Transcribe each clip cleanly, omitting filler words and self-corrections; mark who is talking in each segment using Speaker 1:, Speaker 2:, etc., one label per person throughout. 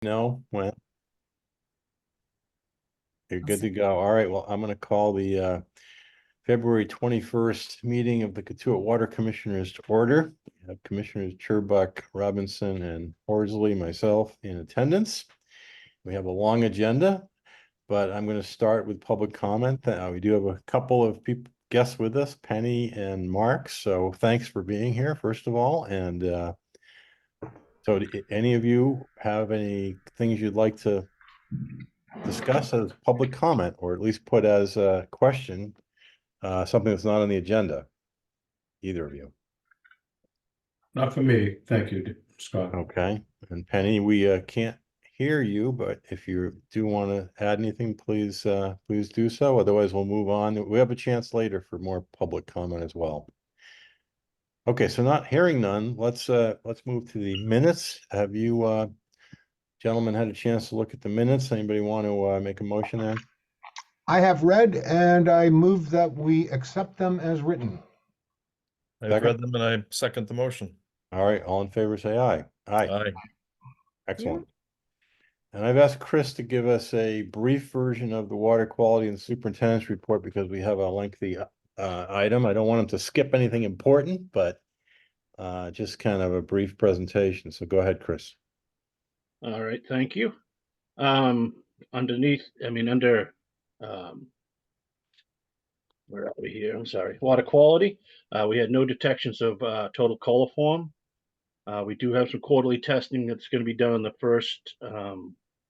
Speaker 1: No, when you're good to go. All right, well, I'm gonna call the February 21st meeting of the Katuitt Water Commissioners to order. We have Commissioners Churbuck, Robinson, and Horsley, myself in attendance. We have a long agenda, but I'm going to start with public comment. We do have a couple of people guests with us, Penny and Mark. So thanks for being here, first of all. And so any of you have any things you'd like to discuss as public comment, or at least put as a question, something that's not on the agenda? Either of you.
Speaker 2: Not for me. Thank you, Scott.
Speaker 1: Okay. And Penny, we can't hear you, but if you do want to add anything, please do so. Otherwise, we'll move on. We have a chance later for more public comment as well. Okay, so not hearing none, let's move to the minutes. Have you gentlemen had a chance to look at the minutes? Anybody want to make a motion there?
Speaker 3: I have read and I move that we accept them as written.
Speaker 4: I've
Speaker 1: Second.
Speaker 4: read them and I second the motion.
Speaker 1: All right, all in favor, say aye. Aye.
Speaker 4: Aye.
Speaker 1: Excellent. And I've asked Chris to give us a brief version of the water quality and superintendent's report because we have a lengthy item. I don't want him to skip anything important, but just kind of a brief presentation. So go ahead, Chris.
Speaker 5: All right, thank you. Underneath, under where are we here? I'm sorry. Water quality. We had no detections of total coliform. We do have some quarterly testing that's going to be done on the first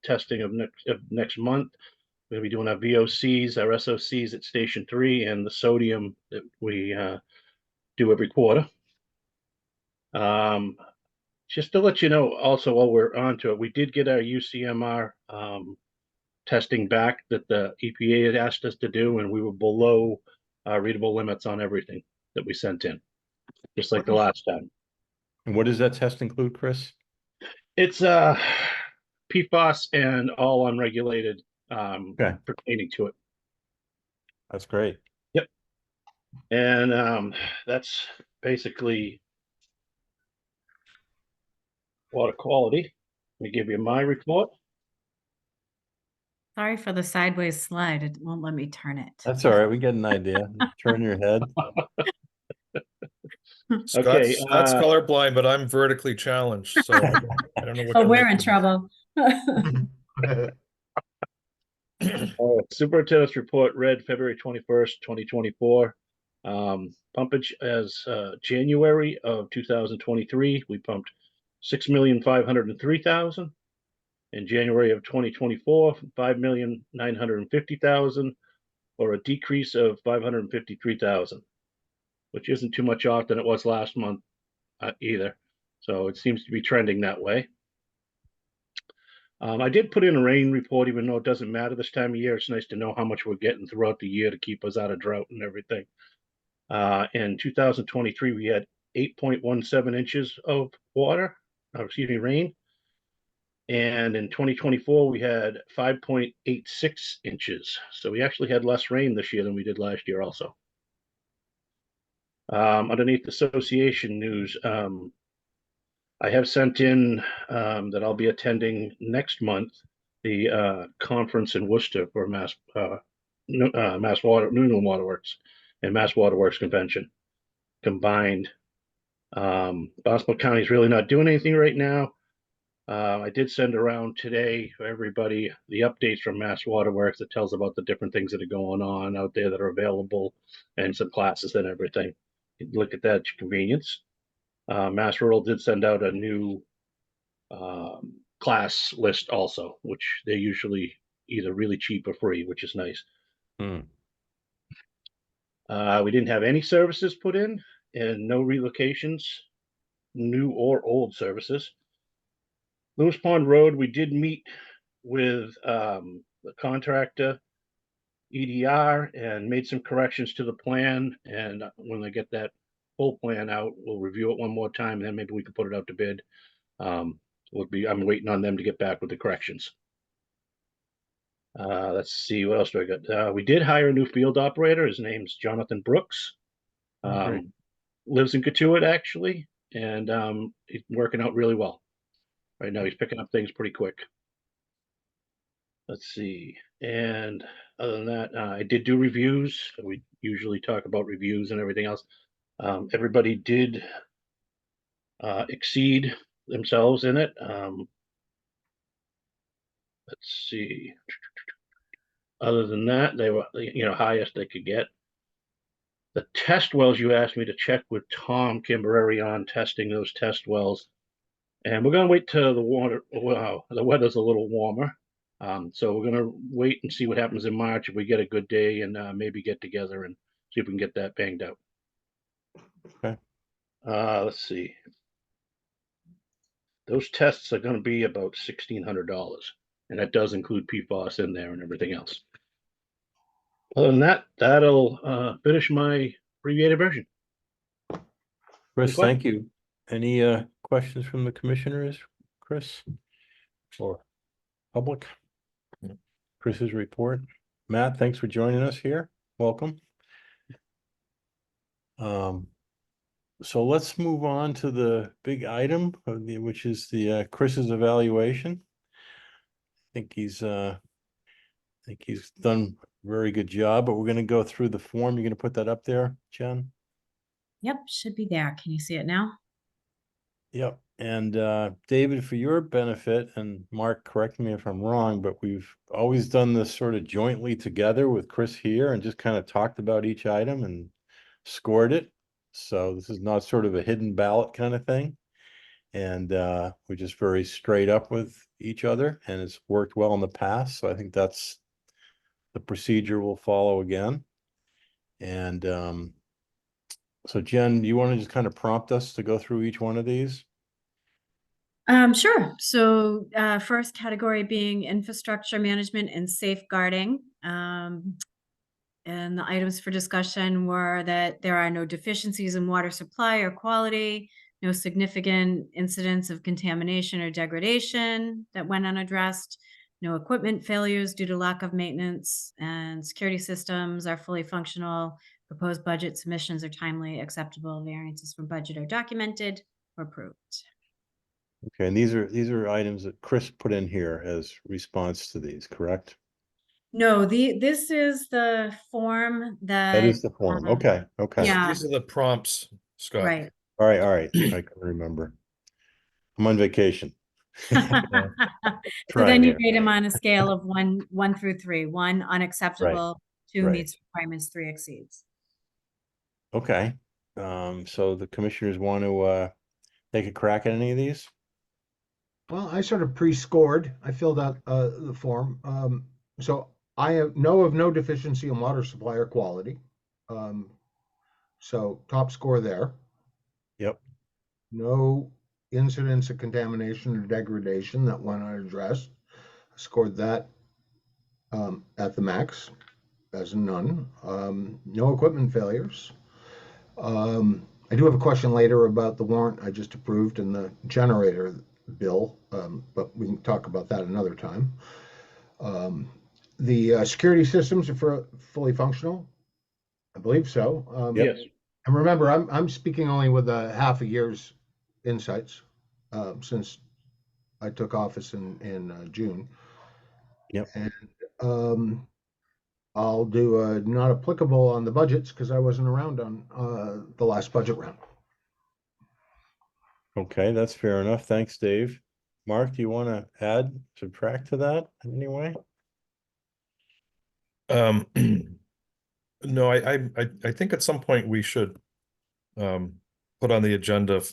Speaker 5: testing of next month. We're going to be doing our BOCs, our SOCs at Station 3, and the sodium that we do every quarter. Just to let you know, also while we're on to it, we did get our UCMR testing back that the EPA had asked us to do, and we were below readable limits on everything that we sent in, just like the last time.
Speaker 1: And what does that test include, Chris?
Speaker 5: It's PFAS and all unregulated pertaining to it.
Speaker 1: That's great.
Speaker 5: Yep. And that's basically water quality. Let me give you my report.
Speaker 6: Sorry for the sideways slide. It won't let me turn it.
Speaker 1: That's all right. We get an idea. Turn your head.
Speaker 5: Okay,
Speaker 4: Scott's colorblind, but I'm vertically challenged, so I don't know what.
Speaker 6: Oh, we're in trouble.
Speaker 5: Superintendent's report read February 21st, 2024. Pumpage as January of 2023, we pumped 6,503,000. In January of 2024, 5,950,000, or a decrease of 553,000, which isn't too much off than it was last month either. So it seems to be trending that way. I did put in a rain report, even though it doesn't matter this time of year. It's nice to know how much we're getting throughout the year to keep us out of drought and everything. In 2023, we had 8.17 inches of rain. And in 2024, we had 5.86 inches. So we actually had less rain this year than we did last year also. Underneath association news, I have sent in that I'll be attending next month the conference in Worcester for New England Waterworks and Mass Waterworks Convention combined. Boston County is really not doing anything right now. I did send around today for everybody the updates from Mass Waterworks that tells about the different things that are going on out there that are available and some classes and everything. You can look at that at your convenience. Mass Rural did send out a new class list also, which they're usually either really cheap or free, which is nice. We didn't have any services put in and no relocations, new or old services. Lewis Pond Road, we did meet with the contractor, EDR, and made some corrections to the plan. And when they get that full plan out, we'll review it one more time, and then maybe we can put it out to bid. I'm waiting on them to get back with the corrections. Let's see, what else do I got? We did hire a new field operator. His name's Jonathan Brooks. Lives in Katuitt, actually, and he's working out really well. Right now, he's picking up things pretty quick. let's see. And other than that, I did do reviews. We usually talk about reviews and everything else. Everybody did exceed themselves in it. Let's see. Other than that, they were, highest they could get. The test wells, you asked me to check with Tom Kimberary on testing those test wells. And we're gonna wait till the weather's a little warmer. So we're gonna wait and see what happens in March if we get a good day and maybe get together and see if we can get that banged out.
Speaker 1: Okay.
Speaker 5: Let's see. Those tests are gonna be about $1,600, and that does include PFAS in there and everything else. Other than that, that'll finish my abbreviated version.
Speaker 1: Chris,
Speaker 5: Any
Speaker 1: thank you. Any questions from the commissioners, Chris? Or public? Chris's report. Matt, thanks for joining us here. Welcome. So let's move on to the big item, which is the Chris's evaluation. I think he's done a very good job, but we're going to go through the form. You're going to put that up there, Jen?
Speaker 6: Yep, should be there. Can you see it now?
Speaker 1: Yep. And David, for your benefit, and Mark, correct me if I'm wrong, but we've always done this sort of jointly together with Chris here and just kind of talked about each item and scored it. So this is not sort of a hidden ballot kind of thing. And we're just very straight up with each other, and it's worked well in the past. So I think that's the procedure we'll follow again. And so Jen, you want to just kind of prompt us to go through each one of these?
Speaker 6: Sure. So first category being infrastructure management and safeguarding. And the items for discussion were that there are no deficiencies in water supply or quality, no significant incidents of contamination or degradation that went unaddressed, no equipment failures due to lack of maintenance, and security systems are fully functional. Proposed budget submissions are timely, acceptable. Variances from budget are documented or approved.
Speaker 1: Okay, and these are items that Chris put in here as response to these, correct?
Speaker 6: No, this is the form
Speaker 1: That is the form. Okay, okay.
Speaker 6: Yeah.
Speaker 4: These are the prompts, Scott.
Speaker 6: Right.
Speaker 1: All right. I can remember. I'm on vacation.
Speaker 6: So
Speaker 1: Trying
Speaker 6: then you
Speaker 1: here.
Speaker 6: rate them on a scale of one through three. One unacceptable, two
Speaker 1: right.
Speaker 6: meets requirements, three exceeds.
Speaker 1: Okay. So the commissioners want to take a crack at any of these?
Speaker 3: Well, I sort of pre-scored. I filled out the form. So I know of no deficiency in water supply or quality. So top score there.
Speaker 1: Yep.
Speaker 3: No incidents of contamination or degradation that went unaddressed. I scored that at the max, as a none. No equipment failures. I do have a question later about the warrant I just approved and the generator bill, but we can talk about that another time. The security systems are fully functional. I believe so.
Speaker 5: Yes.
Speaker 3: And remember, I'm speaking only with a half a year's insights since I took office in June.
Speaker 1: Yep.
Speaker 3: And I'll do not applicable on the budgets because I wasn't around on the last budget round.
Speaker 1: Okay, that's fair enough. Thanks, Dave. Mark, do you want to add, subtract to that in any way?
Speaker 4: No, I think at some point we should put on the agenda.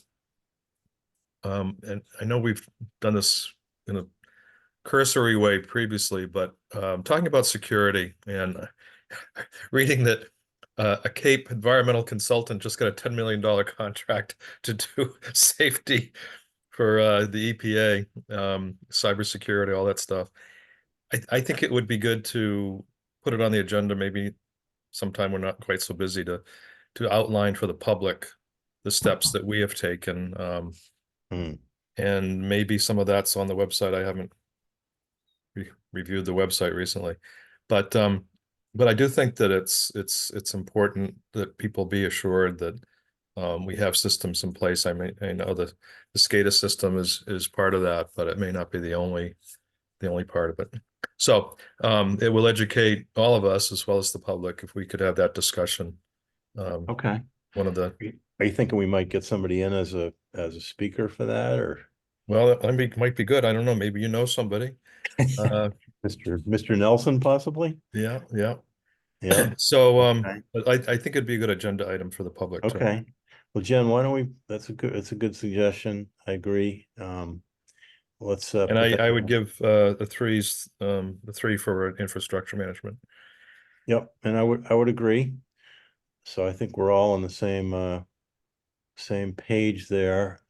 Speaker 4: And I know we've done this in a cursory way previously, but talking about security and reading that a Cape environmental consultant just got a $10 million contract to do safety for the EPA, cybersecurity, all that stuff. I think it would be good to put it on the agenda, maybe sometime we're not quite so busy, to outline for the public the steps that we have taken. And maybe some of that's on the website. I haven't reviewed the website recently, but I do think that it's important that people be assured that we have systems in place. I know the SCADA system is part of that, but it may not be the only part of it. So it will educate all of us as well as the public if we could have that discussion.
Speaker 1: Okay.
Speaker 4: One of the,
Speaker 1: Are you thinking we might get somebody in as a speaker for that, or
Speaker 4: well, I mean, might be good. I don't know. Maybe you know somebody.
Speaker 1: Mr. Nelson possibly?
Speaker 4: Yeah, yeah.
Speaker 1: Yeah.
Speaker 4: So
Speaker 1: Okay.
Speaker 4: I think it'd be a good agenda item for the public too.
Speaker 1: Okay. Well, Jen, why don't we, that's a good suggestion. I agree. Let's
Speaker 4: And
Speaker 1: put that
Speaker 4: I would
Speaker 1: down.
Speaker 4: give the three for infrastructure management.
Speaker 1: Yep, and I would agree. So I think we're all on the same page there.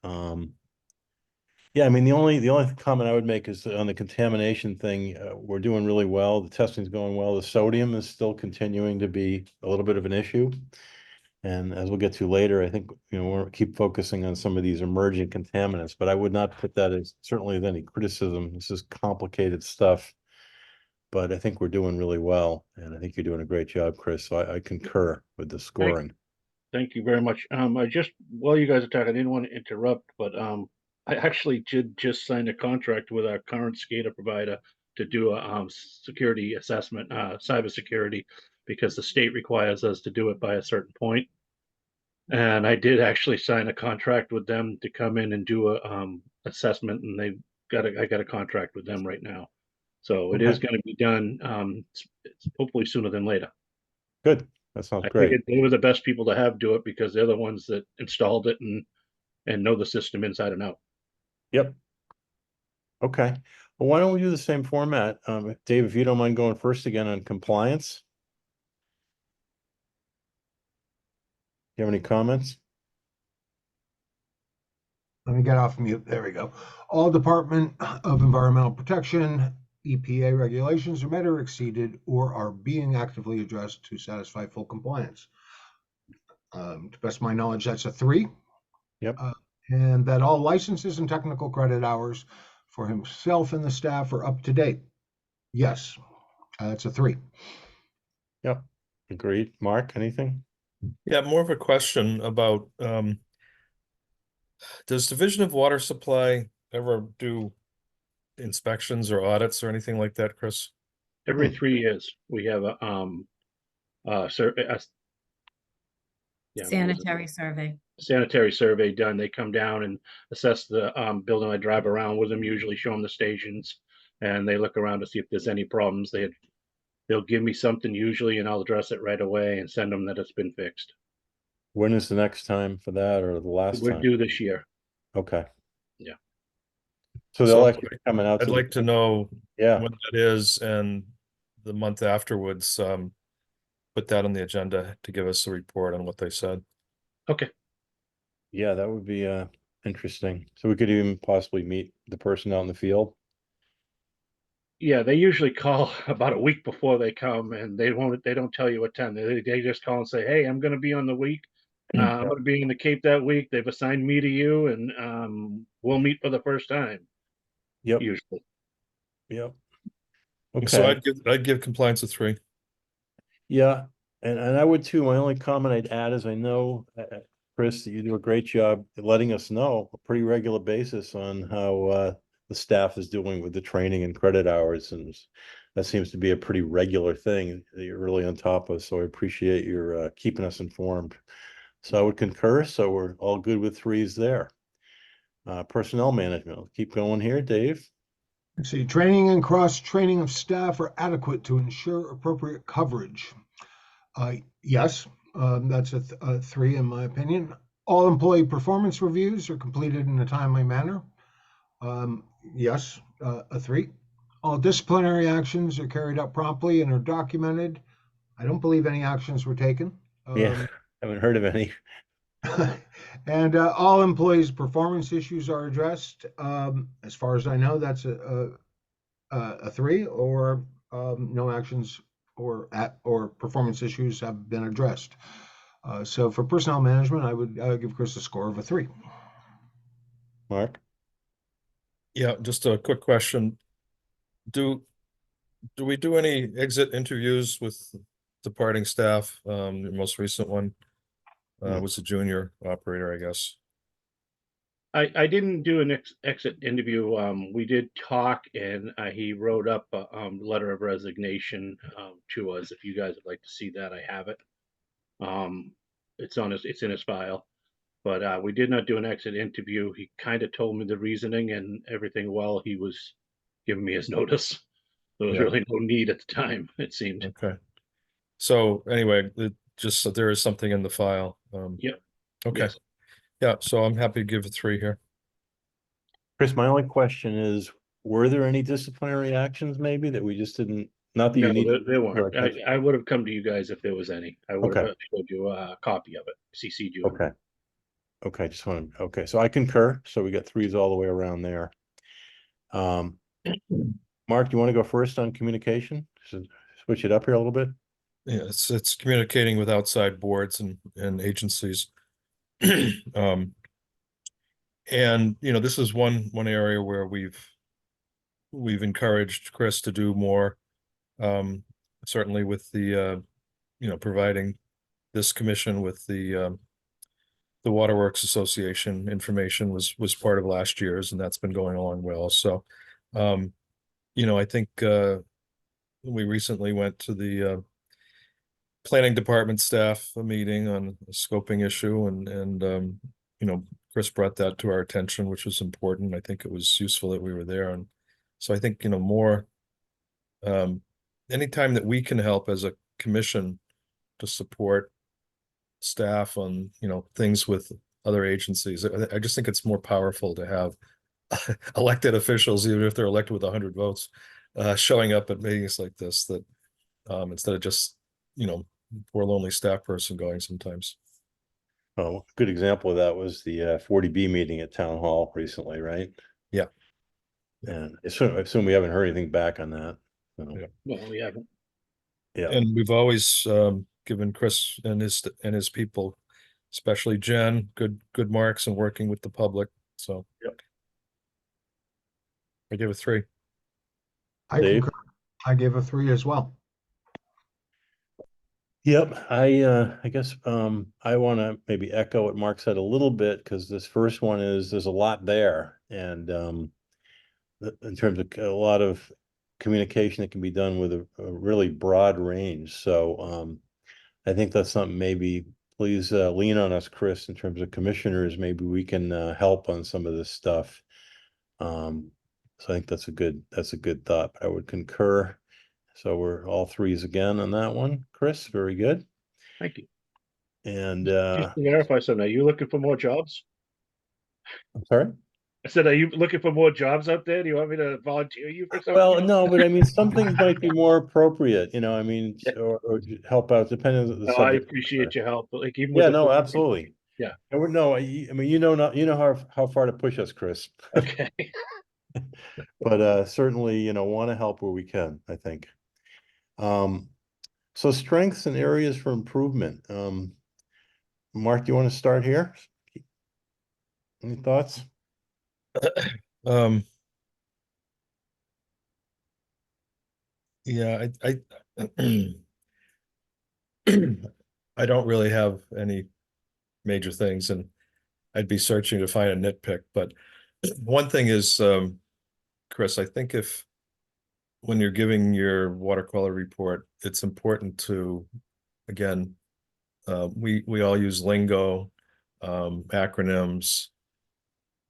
Speaker 1: Yeah, I mean, the only comment I would make is on the contamination thing, we're doing really well. The testing's going well. The sodium is still continuing to be a little bit of an issue. And as we'll get to later, I think, we'll keep focusing on some of these emerging contaminants, but I would not put that as certainly as any criticism. This is complicated stuff. But I think we're doing really well, and I think you're doing a great job, Chris. So I concur with the scoring.
Speaker 5: Thank you very much. I just, while you guys are talking, I didn't want to interrupt, but I actually did just sign a contract with our current SCADA provider to do a security assessment, cybersecurity, because the state requires us to do it by a certain point. And I did actually sign a contract with them to come in and do a assessment, and I got a contract with them right now. So it is
Speaker 1: Okay.
Speaker 5: going to be done it's hopefully sooner than later.
Speaker 1: Good. That sounds
Speaker 5: I
Speaker 1: great.
Speaker 5: figured they were the best people to have do it because they're the ones that installed it and know the system inside and out.
Speaker 1: Yep. Okay. Well, why don't we do the same format? Dave, if you don't mind going first again on compliance. Do you have any comments?
Speaker 3: Let me get off mute. There we go. All Department of Environmental Protection, EPA regulations are met or exceeded or are being actively addressed to satisfy full compliance. To the best of my knowledge, that's a 3.
Speaker 1: Yep.
Speaker 3: And that all licenses and technical credit hours for himself and the staff are up to date. Yes, that's a 3.
Speaker 1: Yep. Agreed. Mark, anything?
Speaker 4: Yeah, more of a question about does Division of Water Supply ever do inspections or audits or anything like that, Chris?
Speaker 5: Every 3 years, we have a
Speaker 6: Sanitary survey.
Speaker 5: sanitary survey done. They come down and assess the building. I drive around with them, usually show them the stations, and they look around to see if there's any problems. They'll give me something usually, and I'll address it right away and send them that it's been fixed.
Speaker 1: When is the next time for that, or the last
Speaker 5: We're
Speaker 1: time?
Speaker 5: due this year.
Speaker 1: Okay.
Speaker 5: Yeah.
Speaker 1: So they'll actually be coming out
Speaker 4: I'd
Speaker 1: to
Speaker 4: like to know
Speaker 1: yeah.
Speaker 4: when that is, and the month afterwards, put that on the agenda to give us a report on what they said.
Speaker 5: Okay.
Speaker 1: Yeah, that would be interesting. So we could even possibly meet the person out in the field.
Speaker 5: Yeah, they usually call about a week before they come, and they don't tell you what time. They just call and say, "Hey, I'm going to be on the week. I'm going to be in the Cape that week. They've assigned me to you, and we'll meet for the first time."
Speaker 1: Yep.
Speaker 5: Usually.
Speaker 1: Yep.
Speaker 4: So
Speaker 1: Okay.
Speaker 4: I'd give compliance a 3.
Speaker 1: Yeah, and I would too. My only comment I'd add is I know, Chris, that you do a great job letting us know a pretty regular basis on how the staff is doing with the training and credit hours, and that seems to be a pretty regular thing that you're really on top of. So I appreciate your keeping us informed. So I would concur. So we're all good with 3s there. Personnel management. Let's keep going here, Dave.
Speaker 3: Let's see, training and cross-training of staff are adequate to ensure appropriate coverage. Yes, that's a 3 in my opinion. All employee performance reviews are completed in a timely manner. Yes, a 3. All disciplinary actions are carried out promptly and are documented. I don't believe any actions were taken.
Speaker 1: Yeah, haven't heard of any.
Speaker 3: And all employees' performance issues are addressed. As far as I know, that's a 3, or no actions or performance issues have been addressed. So for personnel management, I would give Chris a score of a 3.
Speaker 1: Mark?
Speaker 4: Yeah, just a quick question. Do we do any exit interviews with departing staff? The most recent one was a junior operator, I guess.
Speaker 5: I didn't do an exit interview. We did talk, and he wrote up a letter of resignation to us. If you guys would like to see that, I have it. It's in his file. But we did not do an exit interview. He kind of told me the reasoning and everything while he was giving me his notice. There was
Speaker 4: Yeah.
Speaker 5: really no need at the time, it seemed.
Speaker 4: Okay. So anyway, just so there is something in the file.
Speaker 5: Yep.
Speaker 4: Okay.
Speaker 5: Yes.
Speaker 4: Yeah, so I'm happy to give it 3 here.
Speaker 1: Chris, my only question is, were there any disciplinary actions maybe that we just didn't, not that
Speaker 5: No,
Speaker 1: you need?
Speaker 5: there weren't.
Speaker 1: Okay.
Speaker 5: I would have come to you guys if there was any. I would have
Speaker 1: Okay.
Speaker 5: showed you a copy of it, CC'd you.
Speaker 1: Okay. Okay, just want to, okay, so I concur. So we got 3s all the way around there. Mark, do you want to go first on communication? Switch it up here a little bit?
Speaker 4: Yeah, it's communicating with outside boards and agencies. And this is one area where we've encouraged Chris to do more. Certainly with the providing this commission with the Waterworks Association information was part of last year's, and that's been going along well. So I think we recently went to the planning department staff meeting on a scoping issue, and Chris brought that to our attention, which was important. I think it was useful that we were there. And so I think more anytime that we can help as a commission to support staff on things with other agencies, I just think it's more powerful to have elected officials, even if they're elected with 100 votes, showing up at meetings like this, that instead of just poor lonely staff person going sometimes.
Speaker 1: Oh, a good example of that was the 40B meeting at Town Hall recently, right?
Speaker 4: Yeah.
Speaker 1: And I assume we haven't heard anything back on that. So,
Speaker 4: Yeah.
Speaker 5: No, we haven't.
Speaker 1: yeah.
Speaker 4: And we've always given Chris and his people, especially Jen, good marks and working with the public. So
Speaker 1: Yep.
Speaker 4: I give it 3.
Speaker 3: I
Speaker 1: Dave?
Speaker 3: concur. I gave a 3 as well.
Speaker 1: Yep, I guess I want to maybe echo what Mark said a little bit, because this first one there's a lot there, and in terms of a lot of communication that can be done with a really broad range. So I think that's something maybe please lean on us, Chris, in terms of commissioners. Maybe we can help on some of this stuff. So I think that's a good thought. I would concur. So we're all 3s again on that one. Chris, very good.
Speaker 5: Thank you.
Speaker 1: And
Speaker 5: Just to verify something, are you looking for more jobs?
Speaker 1: I'm sorry.
Speaker 5: I said, are you looking for more jobs out there? Do you want me to volunteer you for something?
Speaker 1: Well, no, but I mean, some things might be more appropriate, I mean,
Speaker 5: Yeah.
Speaker 1: or help out depending on the
Speaker 5: No, I
Speaker 1: subject.
Speaker 5: appreciate your help. Like even with
Speaker 1: Yeah,
Speaker 5: the
Speaker 1: no, absolutely.
Speaker 5: Yeah.
Speaker 1: And we're no, I mean, how far to push us, Chris.
Speaker 5: Okay.
Speaker 1: But certainly, want to help where we can, I think. So strengths and areas for improvement. Mark, do you want to start here? Any thoughts?
Speaker 4: Yeah, I I don't really have any major things, and I'd be searching to find a nitpick. But one thing is, Chris, I think when you're giving your water quality report, it's important to, again, we all use lingo, acronyms,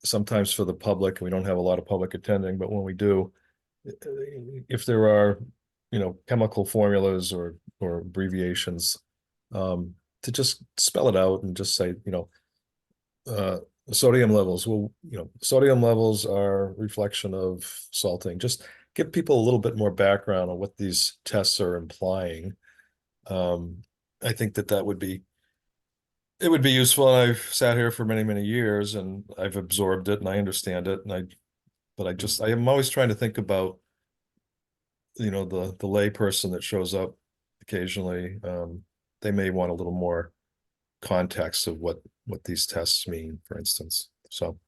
Speaker 4: sometimes for the public. We don't have a lot of public attending, but when we do, if there are, chemical formulas or abbreviations, to just spell it out and just say, sodium levels. Well, sodium levels are a reflection of salting. Just give people a little bit more background on what these tests are implying. I think that would be useful. And I've sat here for many, many years, and I've absorbed it and I understand it. But I am always trying to think about, the lay person that shows up occasionally. They may want a little more context of what these tests mean, for instance. So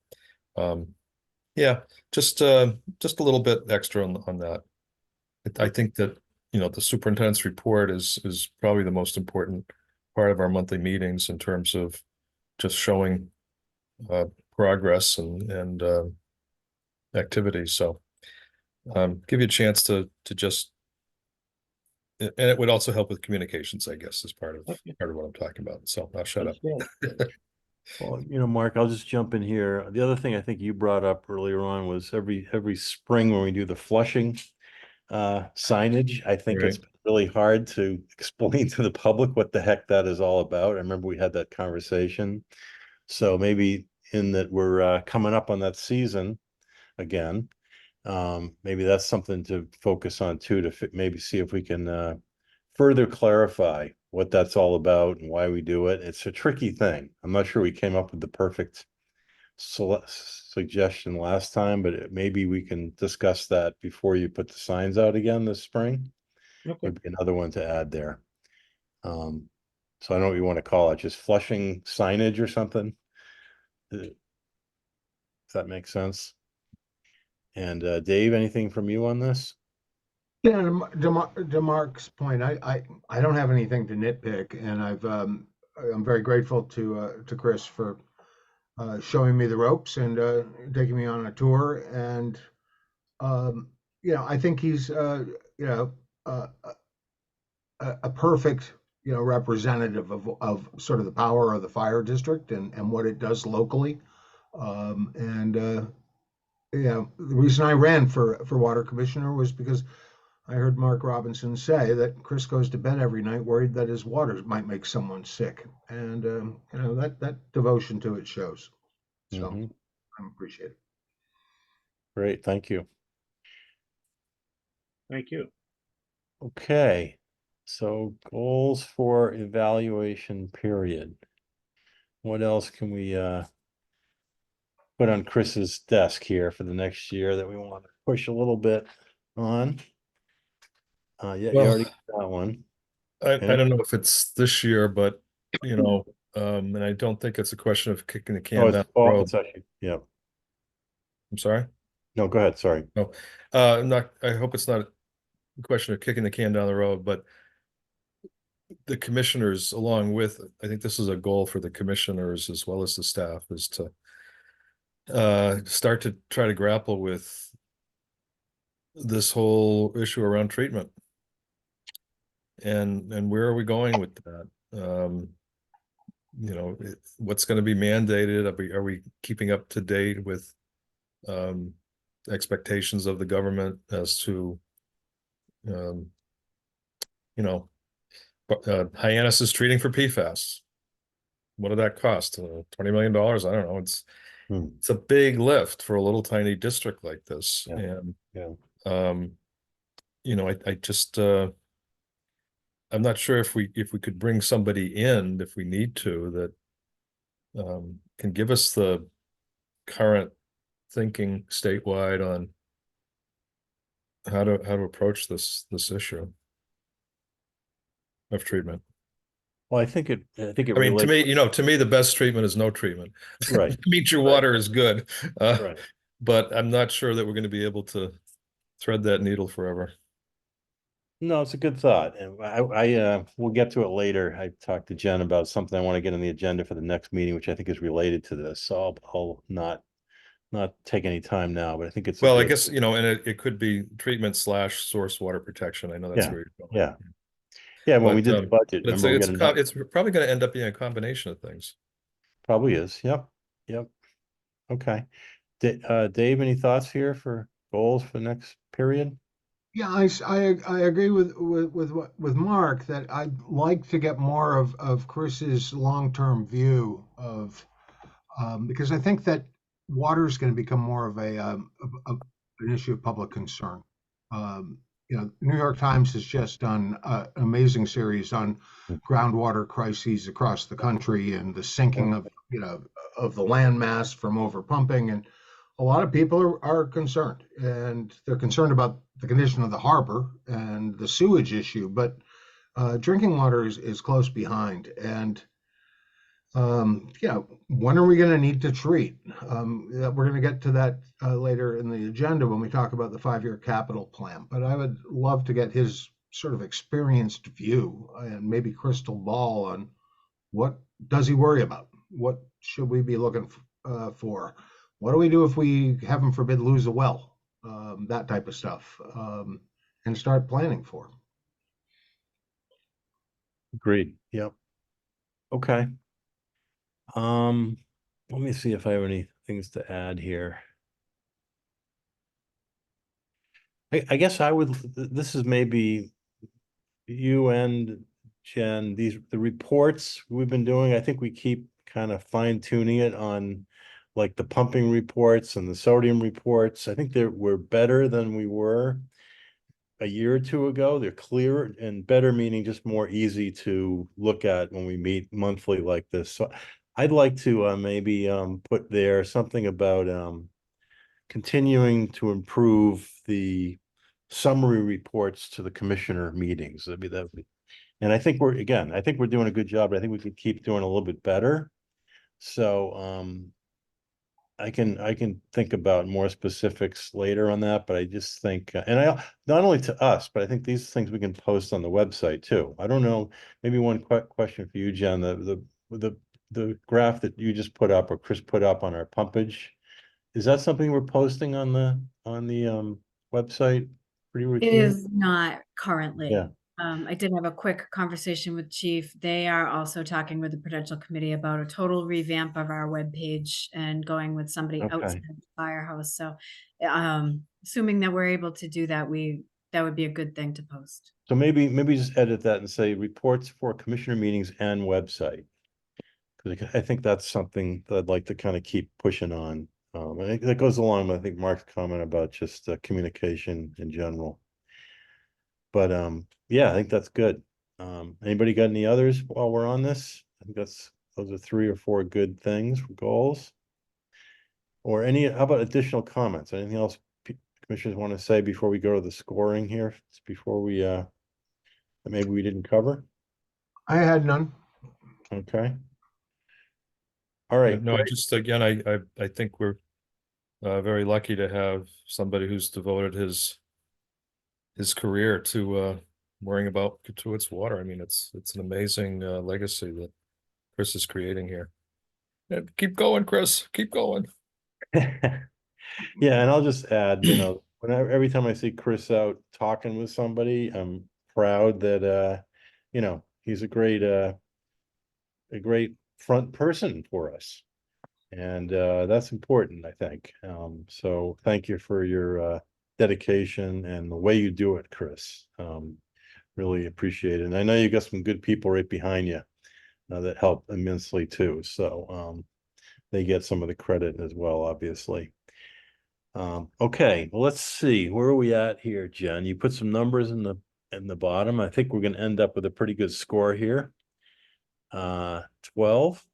Speaker 4: yeah, just a little bit extra on that. I think that the superintendent's report is probably the most important part of our monthly meetings in terms of just showing progress and activities. So give you a chance to just, and it would also help with communications, I guess, as part of what I'm talking about. So I'll shut up.
Speaker 5: Understand.
Speaker 1: Well, Mark, I'll just jump in here. The other thing I think you brought up earlier on was every spring when we do the flushing signage, I think it's
Speaker 4: Right.
Speaker 1: really hard to explain to the public what the heck that is all about. I remember we had that conversation. So maybe in that we're coming up on that season again, maybe that's something to focus on too, to maybe see if we can further clarify what that's all about and why we do it. It's a tricky thing. I'm not sure we came up with the perfect suggestion last time, but maybe we can discuss that before you put the signs out again this spring.
Speaker 5: Okay.
Speaker 1: Would be another one to add there. So I don't know what you want to call it, just flushing signage or something. Does that make sense? And Dave, anything from you on this?
Speaker 3: Yeah, to Mark's point, I don't have anything to nitpick, and I'm very grateful to Chris for showing me the ropes and taking me on a tour. And I think he's a perfect representative of sort of the power of the fire district and what it does locally. The reason I ran for water commissioner was because I heard Mark Robinson say that Chris goes to bed every night worried that his water might make someone sick, and that devotion to it shows. So I appreciate it.
Speaker 1: Great, thank you.
Speaker 5: Thank you.
Speaker 1: Okay, so goals for evaluation period. What else can we put on Chris's desk here for the next year that we want to push a little bit on? Yeah, you
Speaker 4: Well,
Speaker 1: already got that one.
Speaker 4: I don't know if it's this year, but and I don't think it's a question of kicking the can down the road.
Speaker 1: It's actually, yeah.
Speaker 4: I'm sorry.
Speaker 1: No, go ahead. Sorry.
Speaker 4: No, I hope it's not a question of kicking the can down the road, but the commissioners, along with, I think this is a goal for the commissioners as well as the staff, is to start to try to grapple with this whole issue around treatment. And where are we going with that? What's going to be mandated? Are we keeping up to date with expectations of the government as to Hyannis is treating for PFAS. What did that cost? $20 million? I don't know. It's a big lift for a little tiny district like this.
Speaker 1: Yeah.
Speaker 4: And I just I'm not sure if we could bring somebody in, if we need to, that can give us the current thinking statewide on how to approach this issue of treatment.
Speaker 1: Well, I think it
Speaker 4: I mean, to me, the best treatment is no treatment.
Speaker 1: Right.
Speaker 4: Means your water is good.
Speaker 1: Right.
Speaker 4: But I'm not sure that we're going to be able to thread that needle forever.
Speaker 1: No, it's a good thought. And we'll get to it later. I talked to Jen about something I want to get on the agenda for the next meeting, which I think is related to this. So I'll not take any time now, but I think it's
Speaker 4: well, I guess, and it could be treatment / source water protection. I know that's where you're going.
Speaker 1: Yeah. When we did the budget,
Speaker 4: remember it's probably going to end up being a combination of things.
Speaker 1: Probably is. Yep. Okay. Dave, any thoughts here for goals for next period?
Speaker 3: Yeah, I agree with Mark that I'd like to get more of Chris's long-term view of because I think that water is going to become more of an issue of public concern. New York Times has just done an amazing series on groundwater crises across the country and the sinking of the land mass from overpumping, and a lot of people are concerned, and they're concerned about the condition of the harbor and the sewage issue, but drinking water is close behind. And when are we going to need to treat? We're going to get to that later in the agenda when we talk about the 5-year capital plan. But I would love to get his sort of experienced view and maybe crystal ball on what does he worry about? What should we be looking for? What do we do if we, heaven forbid, lose a well? That type of stuff, and start planning for.
Speaker 1: Agreed. Yep. Okay. Let me see if I have any things to add here. I guess I would, this is maybe you and Jen, the reports we've been doing, I think we keep kind of fine tuning it on like the pumping reports and the sodium reports. I think we're better than we were a year or two ago. They're clearer, and better meaning just more easy to look at when we meet monthly like this. So I'd like to maybe put there something about continuing to improve the summary reports to the commissioner meetings. That'd be, and I think I think we're doing a good job, but I think we could keep doing a little bit better. So I can think about more specifics later on that, but I just think, and I not only to us, but I think these things we can post on the website too. I don't know, maybe one question for you, Jen, the graph that you just put up or Chris put up on our pumpage, is that something we're posting on the website pretty
Speaker 6: It
Speaker 1: routinely?
Speaker 6: is not currently.
Speaker 1: Yeah.
Speaker 6: I did have a quick conversation with Chief. They are also talking with the Prudential Committee about a total revamp of our webpage and going with somebody
Speaker 1: Okay.
Speaker 6: outside the firehouse. So, assuming that we're able to do that, that would be a good thing to post.
Speaker 1: So maybe just edit that and say reports for commissioner meetings and website. Because I think that's something that I'd like to kind of keep pushing on. I think that goes along with, I think, Mark's comment about just communication in general. But yeah, I think that's good. Anybody got any others while we're on this? I think those are 3 or 4 good things, goals. Or how about additional comments? Anything else commissioners want to say before we go to the scoring here? Before we that maybe we didn't cover?
Speaker 3: I had none.
Speaker 1: Okay. All right.
Speaker 4: No, I
Speaker 1: great.
Speaker 4: just, again, I think we're very lucky to have somebody who's devoted his career to worrying about Katuitt's water. I mean, it's an amazing legacy that Chris is creating here. And keep going, Chris. Keep going.
Speaker 1: Yeah, and I'll just add, every time I see Chris out talking with somebody, I'm proud that he's a great front person for us. And that's important, I think. So thank you for your dedication and the way you do it, Chris. Really appreciate it. And I know you got some good people right behind you that help immensely too. So they get some of the credit as well, obviously. Okay, well, let's see. Where are we at here, Jen? You put some numbers in the bottom. I think we're going to end up with a pretty good score here. 12,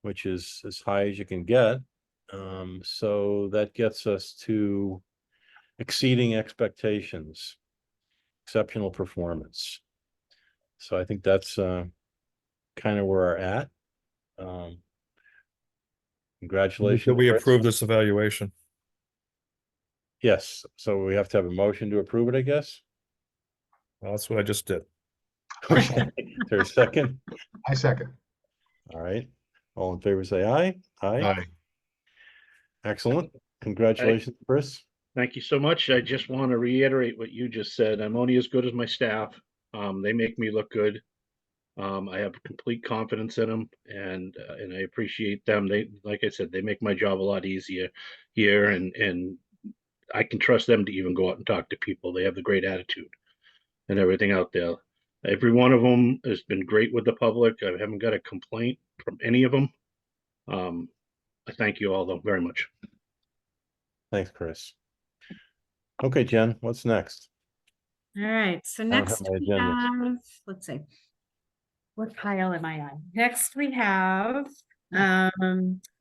Speaker 1: which is as high as you can get. So that gets us to exceeding expectations, exceptional performance. So I think that's kind of where we're at. Congratulations.
Speaker 4: Did we
Speaker 1: Chris.
Speaker 4: approve this evaluation?
Speaker 1: Yes, so we have to have a motion to approve it, I guess.
Speaker 4: Well, that's what I just did.
Speaker 1: Okay, is there a second?
Speaker 3: I second.
Speaker 1: All right, all in favor, say aye.
Speaker 4: Aye.
Speaker 1: Excellent. Congratulations, Chris.
Speaker 5: Thank you so much. I just want to reiterate what you just said. I'm only as good as my staff. They make me look good. I have complete confidence in them, and I appreciate them. They, like I said, they make my job a lot easier here, and I can trust them to even go out and talk to people. They have the great attitude and everything out there. Every one of them has been great with the public. I haven't got a complaint from any of them. I thank you all though very much.
Speaker 1: Thanks, Chris. Okay, Jen, what's next?
Speaker 6: All right, so
Speaker 1: I don't have
Speaker 6: next
Speaker 1: my
Speaker 6: we
Speaker 1: agenda.
Speaker 6: have, let's see. What pile am I on? Next we have,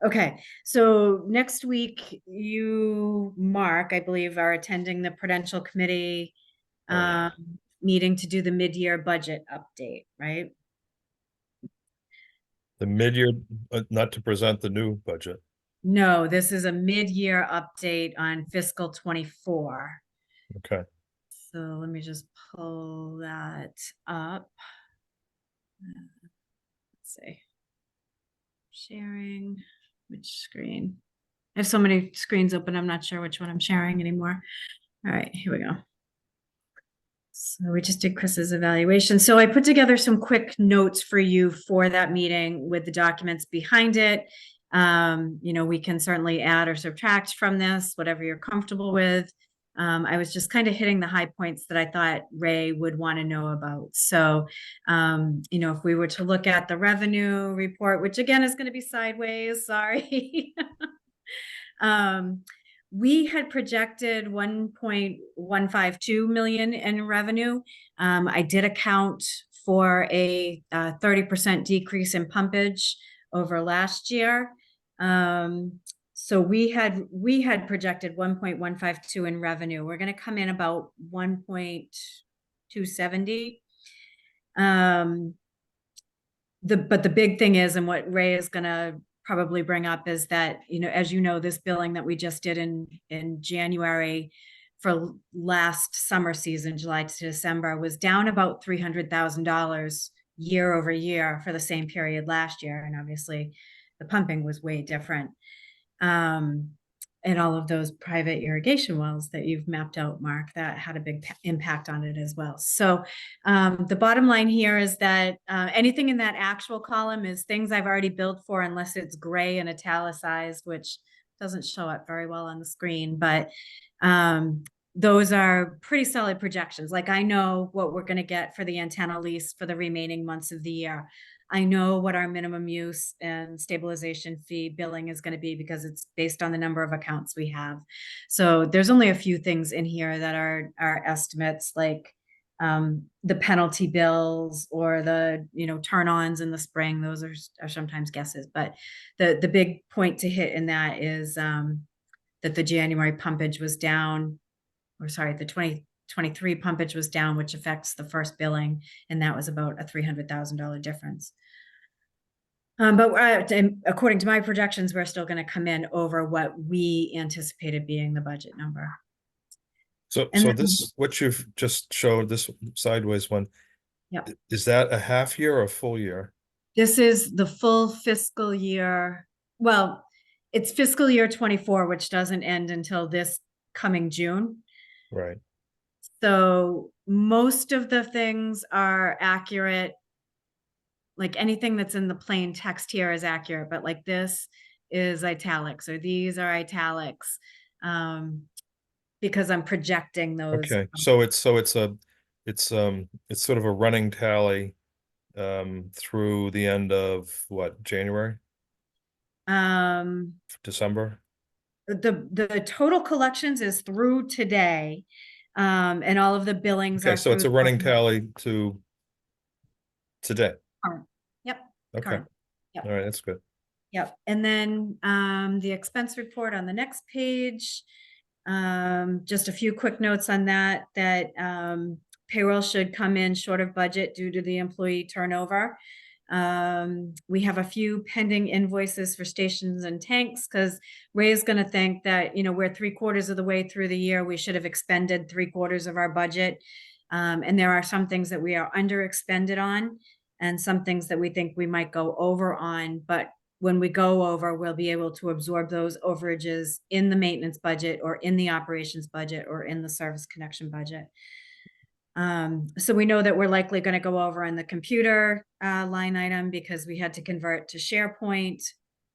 Speaker 6: okay, so next week you, Mark, I believe, are attending the Prudential Committee
Speaker 1: Oh, yeah.
Speaker 6: meeting to do the mid-year budget update, right?
Speaker 4: The mid-year, not to present the new budget.
Speaker 6: No, this is a mid-year update on fiscal 24.
Speaker 4: Okay.
Speaker 6: So let me just pull that up. Let's see. Sharing which screen? I have so many screens open, I'm not sure which one I'm sharing anymore. All right, here we go. So we just did Chris's evaluation. So I put together some quick notes for you for that meeting with the documents behind it. We can certainly add or subtract from this, whatever you're comfortable with. I was just kind of hitting the high points that I thought Ray would want to know about. So, if we were to look at the revenue report, which again is going to be sideways, sorry. We had projected 1.152 million in revenue. I did account for a 30% decrease in pumpage over last year. So we had projected 1.152 in revenue. We're going to come in about 1.270. But the big thing is, and what Ray is going to probably bring up, is that, as you know, this billing that we just did in January for last summer season, July to December, was down about $300,000 year over year for the same period last year. And obviously the pumping was way different. And all of those private irrigation wells that you've mapped out, Mark, that had a big impact on it as well. So the bottom line here is that anything in that actual column is things I've already billed for, unless it's gray and italicized, which doesn't show up very well on the screen. But those are pretty solid projections. Like, I know what we're going to get for the antenna lease for the remaining months of the year. I know what our minimum use and stabilization fee billing is going to be, because it's based on the number of accounts we have. So there's only a few things in here that are estimates, like the penalty bills or the turn-ons in the spring. Those are sometimes guesses, but the big point to hit in that is that the January pumpage was down, or sorry, the 2023 pumpage was down, which affects the first billing, and that was about a $300,000 difference. But according to my projections, we're still going to come in over what we anticipated being the budget number.
Speaker 4: So
Speaker 6: then-
Speaker 4: this, what you've just showed, this sideways one,
Speaker 6: Yep.
Speaker 4: is that a half year or a full year?
Speaker 6: This is the full fiscal year. Well, it's fiscal year 24, which doesn't end until this coming June.
Speaker 4: Right.
Speaker 6: So most of the things are accurate. Like, anything that's in the plain text here is accurate, but like this is italics, or these are italics, because I'm projecting those.
Speaker 4: Okay. So it's sort of a running tally through the end of what, January, December?
Speaker 6: The total collections is through today, and all of the billings
Speaker 4: Okay,
Speaker 6: are
Speaker 4: so it's a
Speaker 6: through
Speaker 4: running tally to today.
Speaker 6: current. Yep.
Speaker 4: Okay.
Speaker 6: Current. Yep.
Speaker 4: All right, that's good.
Speaker 6: Yep. And then the expense report on the next page. Just a few quick notes on that payroll should come in short of budget due to the employee turnover. We have a few pending invoices for stations and tanks, because Ray's going to think that, we're 3/4 of the way through the year. We should have expended 3/4 of our budget. And there are some things that we are under expended on, and some things that we think we might go over on. But when we go over, we'll be able to absorb those overages in the maintenance budget, or in the operations budget, or in the service connection budget. So we know that we're likely going to go over on the computer line item, because we had to convert to SharePoint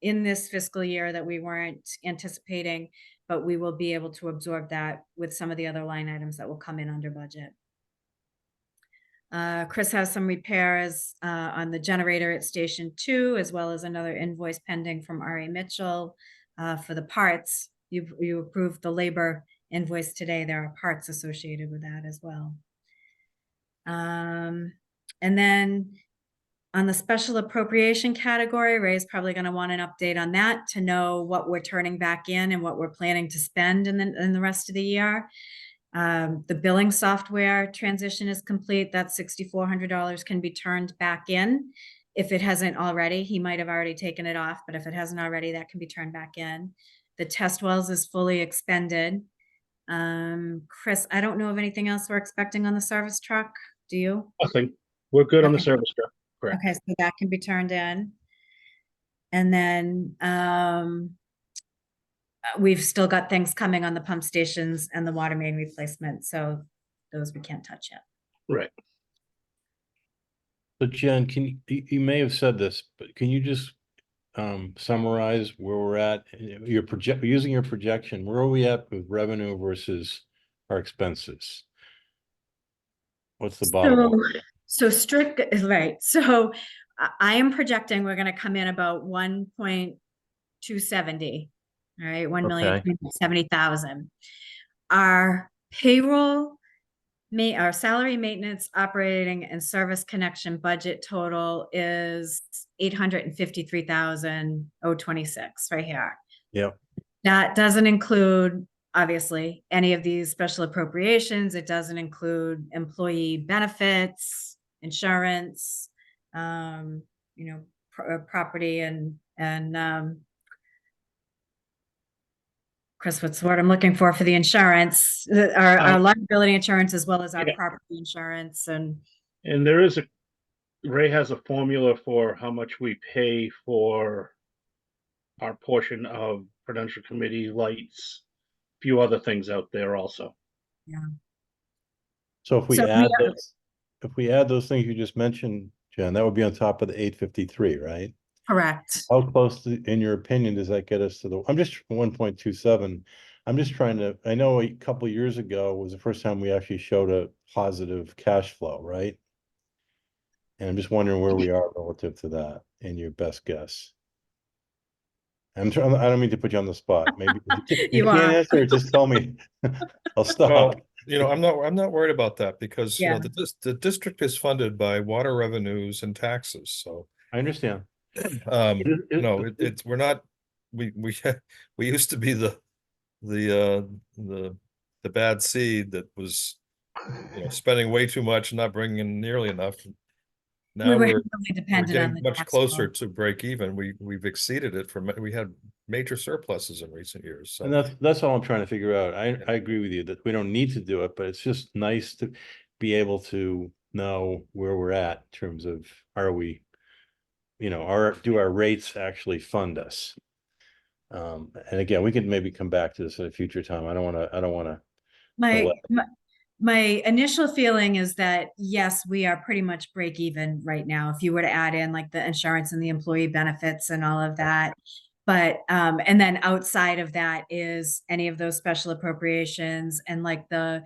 Speaker 6: in this fiscal year that we weren't anticipating, but we will be able to absorb that with some of the other line items that will come in under budget. Chris has some repairs on the generator at Station 2, as well as another invoice pending from R.A. Mitchell for the parts. You approved the labor invoice today. There are parts associated with that as well. And then on the special appropriation category, Ray's probably going to want an update on that to know what we're turning back in and what we're planning to spend in the rest of the year. The billing software transition is complete. That $6,400 can be turned back in. If it hasn't already, he might have already taken it off, but if it hasn't already, that can be turned back in. The test wells is fully expended. Chris, I don't know of anything else we're expecting on the service truck. Do you?
Speaker 5: Nothing. We're good on the
Speaker 6: Okay.
Speaker 5: service truck. Correct.
Speaker 6: Okay, so that can be turned in. And then we've still got things coming on the pump stations and the water main replacement, so those we can't touch yet.
Speaker 5: Right.
Speaker 1: So Jen, you may have said this, but can you just summarize where we're at? Using your projection, where are we at with revenue versus our expenses? What's the bottom line?
Speaker 6: So strict, right, so I am projecting we're gonna come in about 1.270. All right, 1,270,000. Our payroll, our salary, maintenance, operating, and service connection budget total is 853,026 right here.
Speaker 1: Yep.
Speaker 6: That doesn't include, obviously, any of these special appropriations. It doesn't include employee benefits, insurance, property and Chris, what's the word I'm looking for the insurance, our liability insurance, as well as our
Speaker 5: Yeah.
Speaker 6: property insurance. And
Speaker 5: there is Ray has a formula for how much we pay for our portion of Prudential Committee, lights, a few other things out there also.
Speaker 6: yeah.
Speaker 1: So if we
Speaker 6: So
Speaker 1: add those things you just mentioned, Jen, that would be on top of the 853, right?
Speaker 6: Correct.
Speaker 1: How close in your opinion, does that get us to I'm just 1.27. I'm just trying to, I know a couple of years ago was the first time we actually showed a positive cash flow, right? And I'm just wondering where we are relative to that in your best guess. I don't mean to put you on the spot. Maybe if you can't answer it, just tell me. I'll stop.
Speaker 4: Well, I'm not worried about that because, the district is funded by water revenues and taxes, so.
Speaker 1: I understand.
Speaker 4: We're not, we used to be the bad seed that was, spending way too much and not bringing in nearly enough. Now
Speaker 6: We were
Speaker 4: we're
Speaker 6: heavily dependent on
Speaker 4: getting
Speaker 6: the
Speaker 4: much
Speaker 6: tax
Speaker 4: closer
Speaker 6: bill.
Speaker 4: to break even. We've exceeded it we had major surpluses in recent years, so.
Speaker 1: And that's all I'm trying to figure out. I agree with you that we don't need to do it, but it's just nice to be able to know where we're at in terms of, are we, do our rates actually fund us? And again, we can maybe come back to this at a future time. I don't want to.
Speaker 6: My initial feeling is that, yes, we are pretty much break even right now. If you were to add in like the insurance and the employee benefits and all of that. But, and then outside of that is any of those special appropriations and like the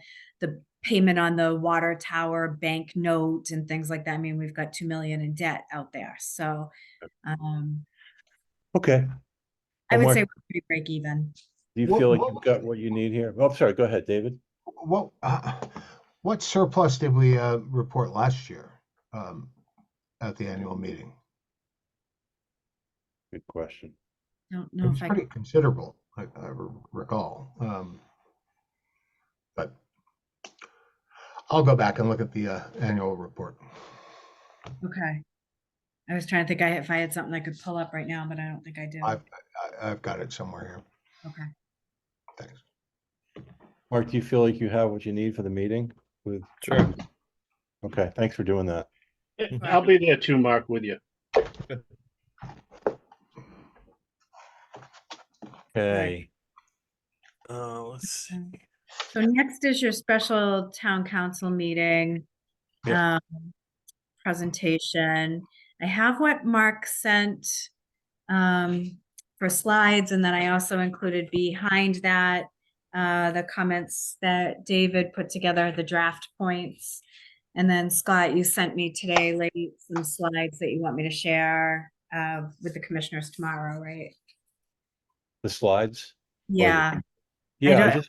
Speaker 6: payment on the water tower bank note and things like that. I mean, we've got 2 million in debt out there. So,
Speaker 1: Okay.
Speaker 6: I would
Speaker 1: Mark,
Speaker 6: say we're pretty break even.
Speaker 1: do you feel like you've got what you need here? Oh, sorry. Go ahead, David.
Speaker 3: What surplus did we report last year at the annual meeting?
Speaker 1: Good question.
Speaker 6: Don't
Speaker 3: It
Speaker 6: know
Speaker 3: was
Speaker 6: if I
Speaker 3: pretty considerable, I recall. But I'll go back and look at the annual report.
Speaker 6: Okay. I was trying to think if I had something I could pull up right now, but I don't think I do.
Speaker 3: I've got it somewhere here.
Speaker 6: Okay.
Speaker 3: Thanks.
Speaker 1: Mark, do you feel like you have what you need for the meeting?
Speaker 4: Sure.
Speaker 1: Okay, thanks for doing that.
Speaker 5: I'll be there too, Mark, with you.
Speaker 1: Okay. Let's see.
Speaker 6: So next is your special town council meeting
Speaker 1: Yeah.
Speaker 6: presentation. I have what Mark sent for slides, and then I also included behind that the comments that David put together, the draft points. And then Scott, you sent me today late some slides that you want me to share with the commissioners tomorrow, right?
Speaker 1: The slides?
Speaker 6: Yeah.
Speaker 1: Yeah,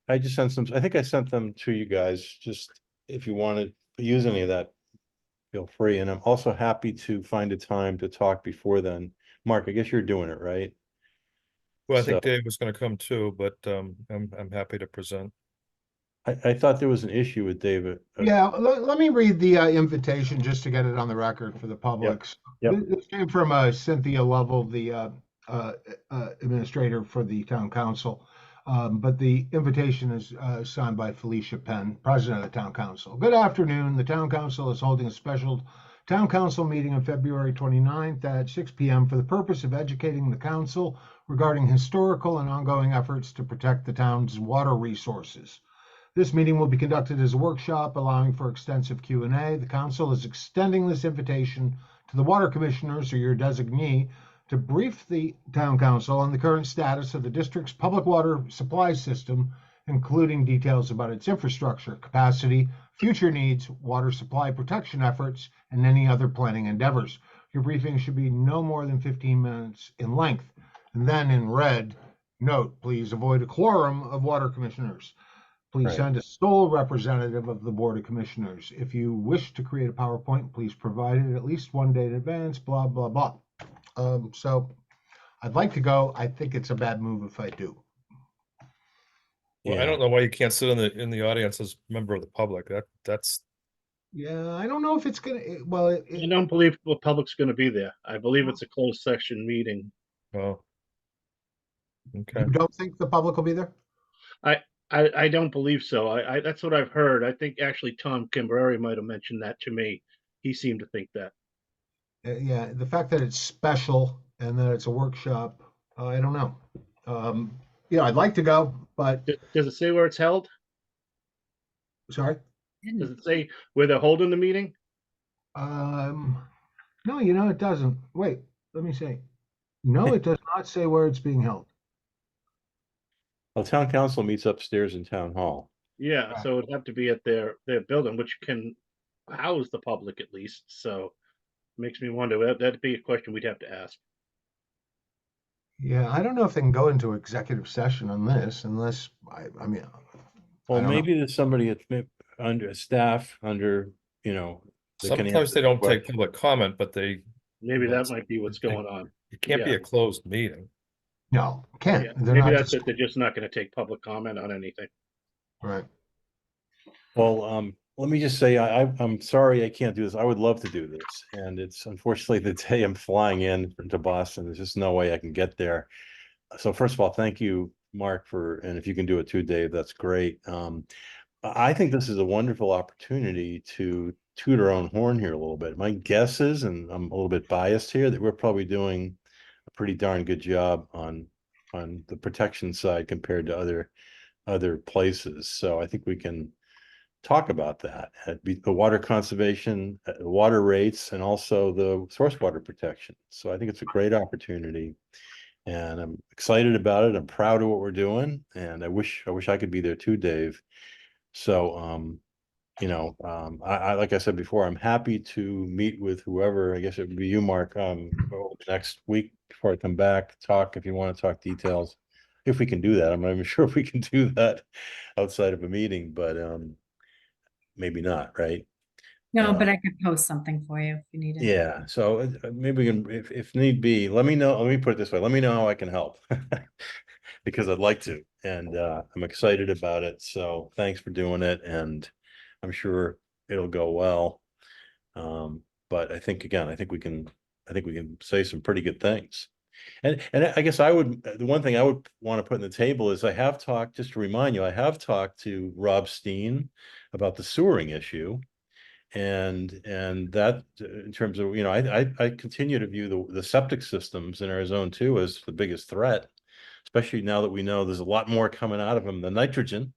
Speaker 1: I just sent some, I think I sent them to you guys, just if you want to use any of that, feel free. And I'm also happy to find a time to talk before then. Mark, I guess you're doing it, right?
Speaker 4: Well, I think Dave was going to come too, but I'm happy to present.
Speaker 1: I thought there was an issue with David.
Speaker 3: Yeah, let me read the invitation just to get it on the record for the public.
Speaker 1: Yep.
Speaker 3: This came from Cynthia Lovell, the administrator for the town council. But the invitation is signed by Felicia Penn, president of the town council. Good afternoon. The town council is holding a special Town Council meeting on February 29th at 6 p.m. for the purpose of educating the council regarding historical and ongoing efforts to protect the town's water resources. This meeting will be conducted as a workshop, allowing for extensive Q&A. The council is extending this invitation to the water commissioners or your designee to brief the town council on the current status of the district's public water supply system, including details about its infrastructure, capacity, future needs, water supply protection efforts, and any other planning endeavors. Your briefing should be no more than 15 minutes in length. And then in red, note, please avoid a quorum of water commissioners. Please
Speaker 1: Right.
Speaker 3: send a sole representative of the Board of Commissioners. If you wish to create a PowerPoint, please provide it at least one day in advance, blah, blah, blah. So I'd like to go. I think it's a bad move if I do.
Speaker 4: Well, I
Speaker 1: Yeah.
Speaker 4: don't know why you can't sit in the audience as a member of the public. That's
Speaker 3: Yeah, I don't know if it's gonna, well,
Speaker 5: I don't believe the public's gonna be there. I believe it's a closed session meeting.
Speaker 4: oh. Okay.
Speaker 3: you don't think the public will be there?
Speaker 5: I don't believe so. I that's what I've heard. I think actually Tom Kimbreri might have mentioned that to me. He seemed to think that.
Speaker 3: Yeah, the fact that it's special and that it's a workshop, I don't know. I'd like to go, but
Speaker 5: Does it say where it's held?
Speaker 3: sorry.
Speaker 5: Does it say where they're holding the meeting?
Speaker 3: No, it doesn't. Wait, let me see. No, it does not say where it's being held.
Speaker 1: Well, town council meets upstairs in town hall.
Speaker 5: Yeah,
Speaker 3: Right.
Speaker 5: so it'd have to be at their building, which can house the public at least. So makes me wonder. That'd be a question we'd have to ask.
Speaker 3: Yeah, I don't know if they can go into executive session on this unless, I mean,
Speaker 1: Well,
Speaker 3: I don't know.
Speaker 1: maybe there's somebody under staff, under, that can
Speaker 4: Sometimes
Speaker 1: answer
Speaker 4: they
Speaker 1: the
Speaker 4: don't take
Speaker 1: question.
Speaker 4: public comment, but they
Speaker 5: Maybe
Speaker 4: Yes.
Speaker 5: that might be what's going on.
Speaker 4: it can't be
Speaker 5: Yeah.
Speaker 4: a closed meeting.
Speaker 3: No, can't.
Speaker 5: Yeah,
Speaker 3: They're
Speaker 5: maybe
Speaker 3: not
Speaker 5: that's
Speaker 3: just,
Speaker 5: it. They're just not going to take public comment on anything.
Speaker 3: right.
Speaker 1: Well, let me just say, I'm sorry I can't do this. I would love to do this. And it's unfortunately the day I'm flying in to Boston. There's just no way I can get there. So first of all, thank you, Mark, and if you can do it too, Dave, that's great. I think this is a wonderful opportunity to toot our own horn here a little bit. My guess is, and I'm a little bit biased here, that we're probably doing a pretty darn good job on the protection side compared to other places. So I think we can talk about that. The water conservation, water rates, and also the source water protection. So I think it's a great opportunity. And I'm excited about it. I'm proud of what we're doing. And I wish I could be there too, Dave. So, I like I said before, I'm happy to meet with whoever. I guess it would be you, Mark, next week before I come back, talk if you want to talk details. If we can do that, I'm not even sure if we can do that outside of a meeting, but maybe not, right?
Speaker 6: No, but I could post something for you if you need it.
Speaker 1: Yeah, so maybe we can, if need be, let me know. Let me put it this way. Let me know how I can help because I'd like to, and I'm excited about it. So thanks for doing it, and I'm sure it'll go well. But I think we can say some pretty good things. And I guess the one thing I would want to put on the table is just to remind you, I have talked to Rob Steen about the sewering issue. And that in terms of, I continue to view the septic systems in our zone too as the biggest threat, especially now that we know there's a lot more coming out of them than nitrogen.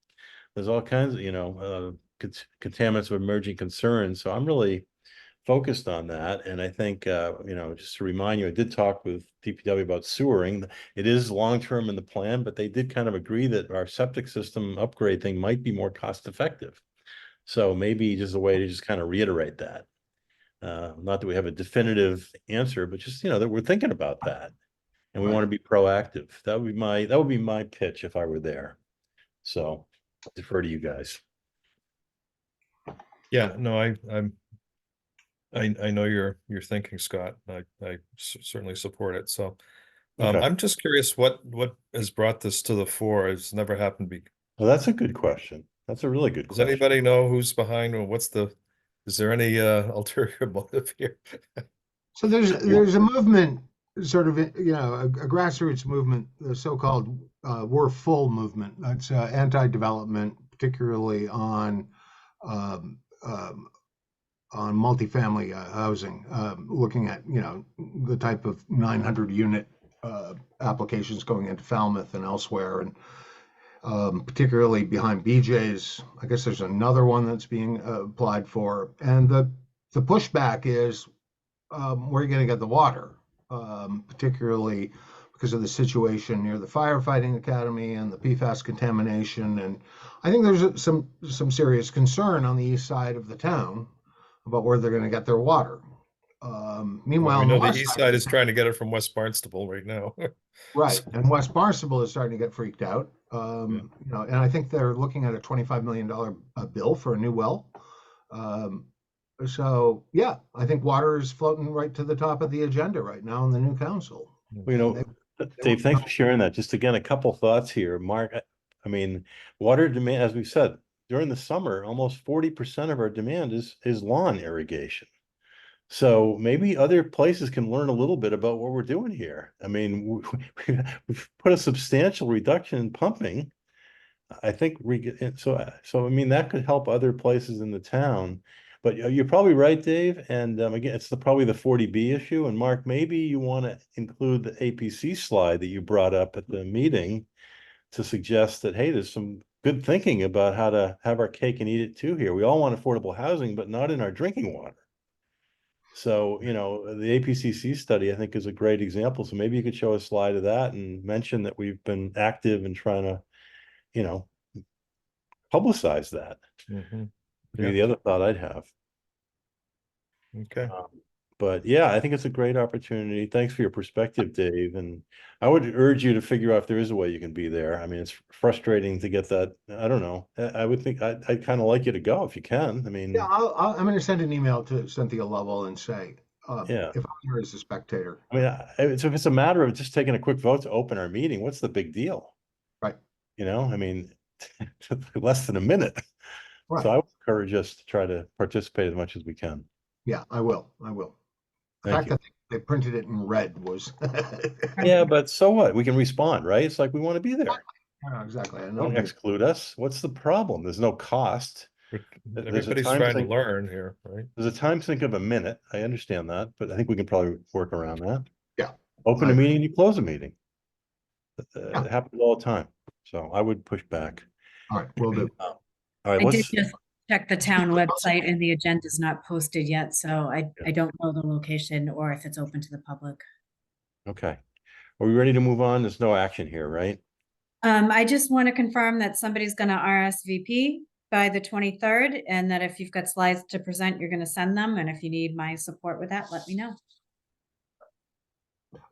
Speaker 1: There's all kinds of, contaminants of emerging concerns. So I'm really focused on that. And I think, just to remind you, I did talk with DPW about sewering. It is long-term in the plan, but they did kind of agree that our septic system upgrade thing might be more cost effective. So maybe just a way to just kind of reiterate that. Not that we have a definitive answer, but just, that we're thinking about that and we want to be proactive. That would be my pitch if I were there. So I'll defer to you guys.
Speaker 4: Yeah, no, I know your thinking, Scott. I certainly support it. So
Speaker 1: Okay.
Speaker 4: I'm just curious what has brought this to the fore. It's never happened before.
Speaker 1: Well, that's a good question. That's a really good
Speaker 4: Does
Speaker 1: question.
Speaker 4: anybody know who's behind or is there any ulterior motive here?
Speaker 3: So there's a movement, sort of, a grassroots movement, the so-called We're Full movement. That's anti-development, particularly on on multifamily housing, looking at, the type of 900 unit applications going into Falmouth and elsewhere, and particularly behind BJ's. I guess there's another one that's being applied for. And the pushback is, where are you going to get the water? Particularly because of the situation near the firefighting academy and the PFAS contamination. And I think there's some serious concern on the east side of the town about where they're going to get their water. Meanwhile,
Speaker 4: We
Speaker 3: on the
Speaker 4: know the
Speaker 3: west
Speaker 4: east
Speaker 3: side,
Speaker 4: side is trying to get it from West Barnstable right now.
Speaker 3: right, and West Barnstable is starting to get freaked out. And I think they're looking at a $25 million bill for a new well. So yeah, I think water is floating right to the top of the agenda right now in the new council.
Speaker 1: Well, Dave, thanks for sharing that. Just again, a couple thoughts here. Mark, I mean, water demand, as we've said, during the summer, almost 40% of our demand is lawn irrigation. So maybe other places can learn a little bit about what we're doing here. I mean, we've put a substantial reduction in pumping. I think so I mean, that could help other places in the town. But you're probably right, Dave. And again, it's probably the 40B issue. And Mark, maybe you want to include the APC slide that you brought up at the meeting to suggest that, hey, there's some good thinking about how to have our cake and eat it too here. We all want affordable housing, but not in our drinking water. So, the APCC study, I think, is a great example. So maybe you could show a slide of that and mention that we've been active in trying to, publicize that.
Speaker 4: Mhm.
Speaker 1: Maybe the other thought I'd have.
Speaker 4: Okay.
Speaker 1: But yeah, I think it's a great opportunity. Thanks for your perspective, Dave. And I would urge you to figure out if there is a way you can be there. I mean, it's frustrating to get that. I don't know. I would think I'd kind of like you to go if you can. I mean,
Speaker 3: Yeah, I'm going to send an email to Cynthia Lovell and say,
Speaker 1: yeah.
Speaker 3: if I'm here as a spectator.
Speaker 1: I mean, so if it's a matter of just taking a quick vote to open our meeting, what's the big deal?
Speaker 3: Right.
Speaker 1: I mean, less than a minute.
Speaker 3: Right.
Speaker 1: So I would encourage us to try to participate as much as we can.
Speaker 3: Yeah, I will. The
Speaker 1: Thank
Speaker 3: fact
Speaker 1: you.
Speaker 3: that they printed it in red was.
Speaker 1: Yeah, but so what? We can respond, right? It's like we want to be there.
Speaker 3: Exactly. I know.
Speaker 1: Don't exclude us. What's the problem? There's no cost. There's a
Speaker 4: Everybody's
Speaker 1: time
Speaker 4: trying to
Speaker 1: sink.
Speaker 4: learn here, right?
Speaker 1: There's a time sink of a minute. I understand that, but I think we can probably work around that.
Speaker 3: Yeah.
Speaker 1: Open
Speaker 3: I
Speaker 1: a
Speaker 3: agree.
Speaker 1: meeting, you close a meeting.
Speaker 3: Yeah.
Speaker 1: It happens all the time. So I would push back.
Speaker 3: All right, we'll do.
Speaker 1: All right,
Speaker 6: I did
Speaker 1: let's,
Speaker 6: just check the town website and the agenda's not posted yet, so I don't know the location or if it's open to the public.
Speaker 1: okay. Are we ready to move on? There's no action here, right?
Speaker 6: I just want to confirm that somebody's going to RSVP by the 23rd, and that if you've got slides to present, you're going to send them. And if you need my support with that, let me know.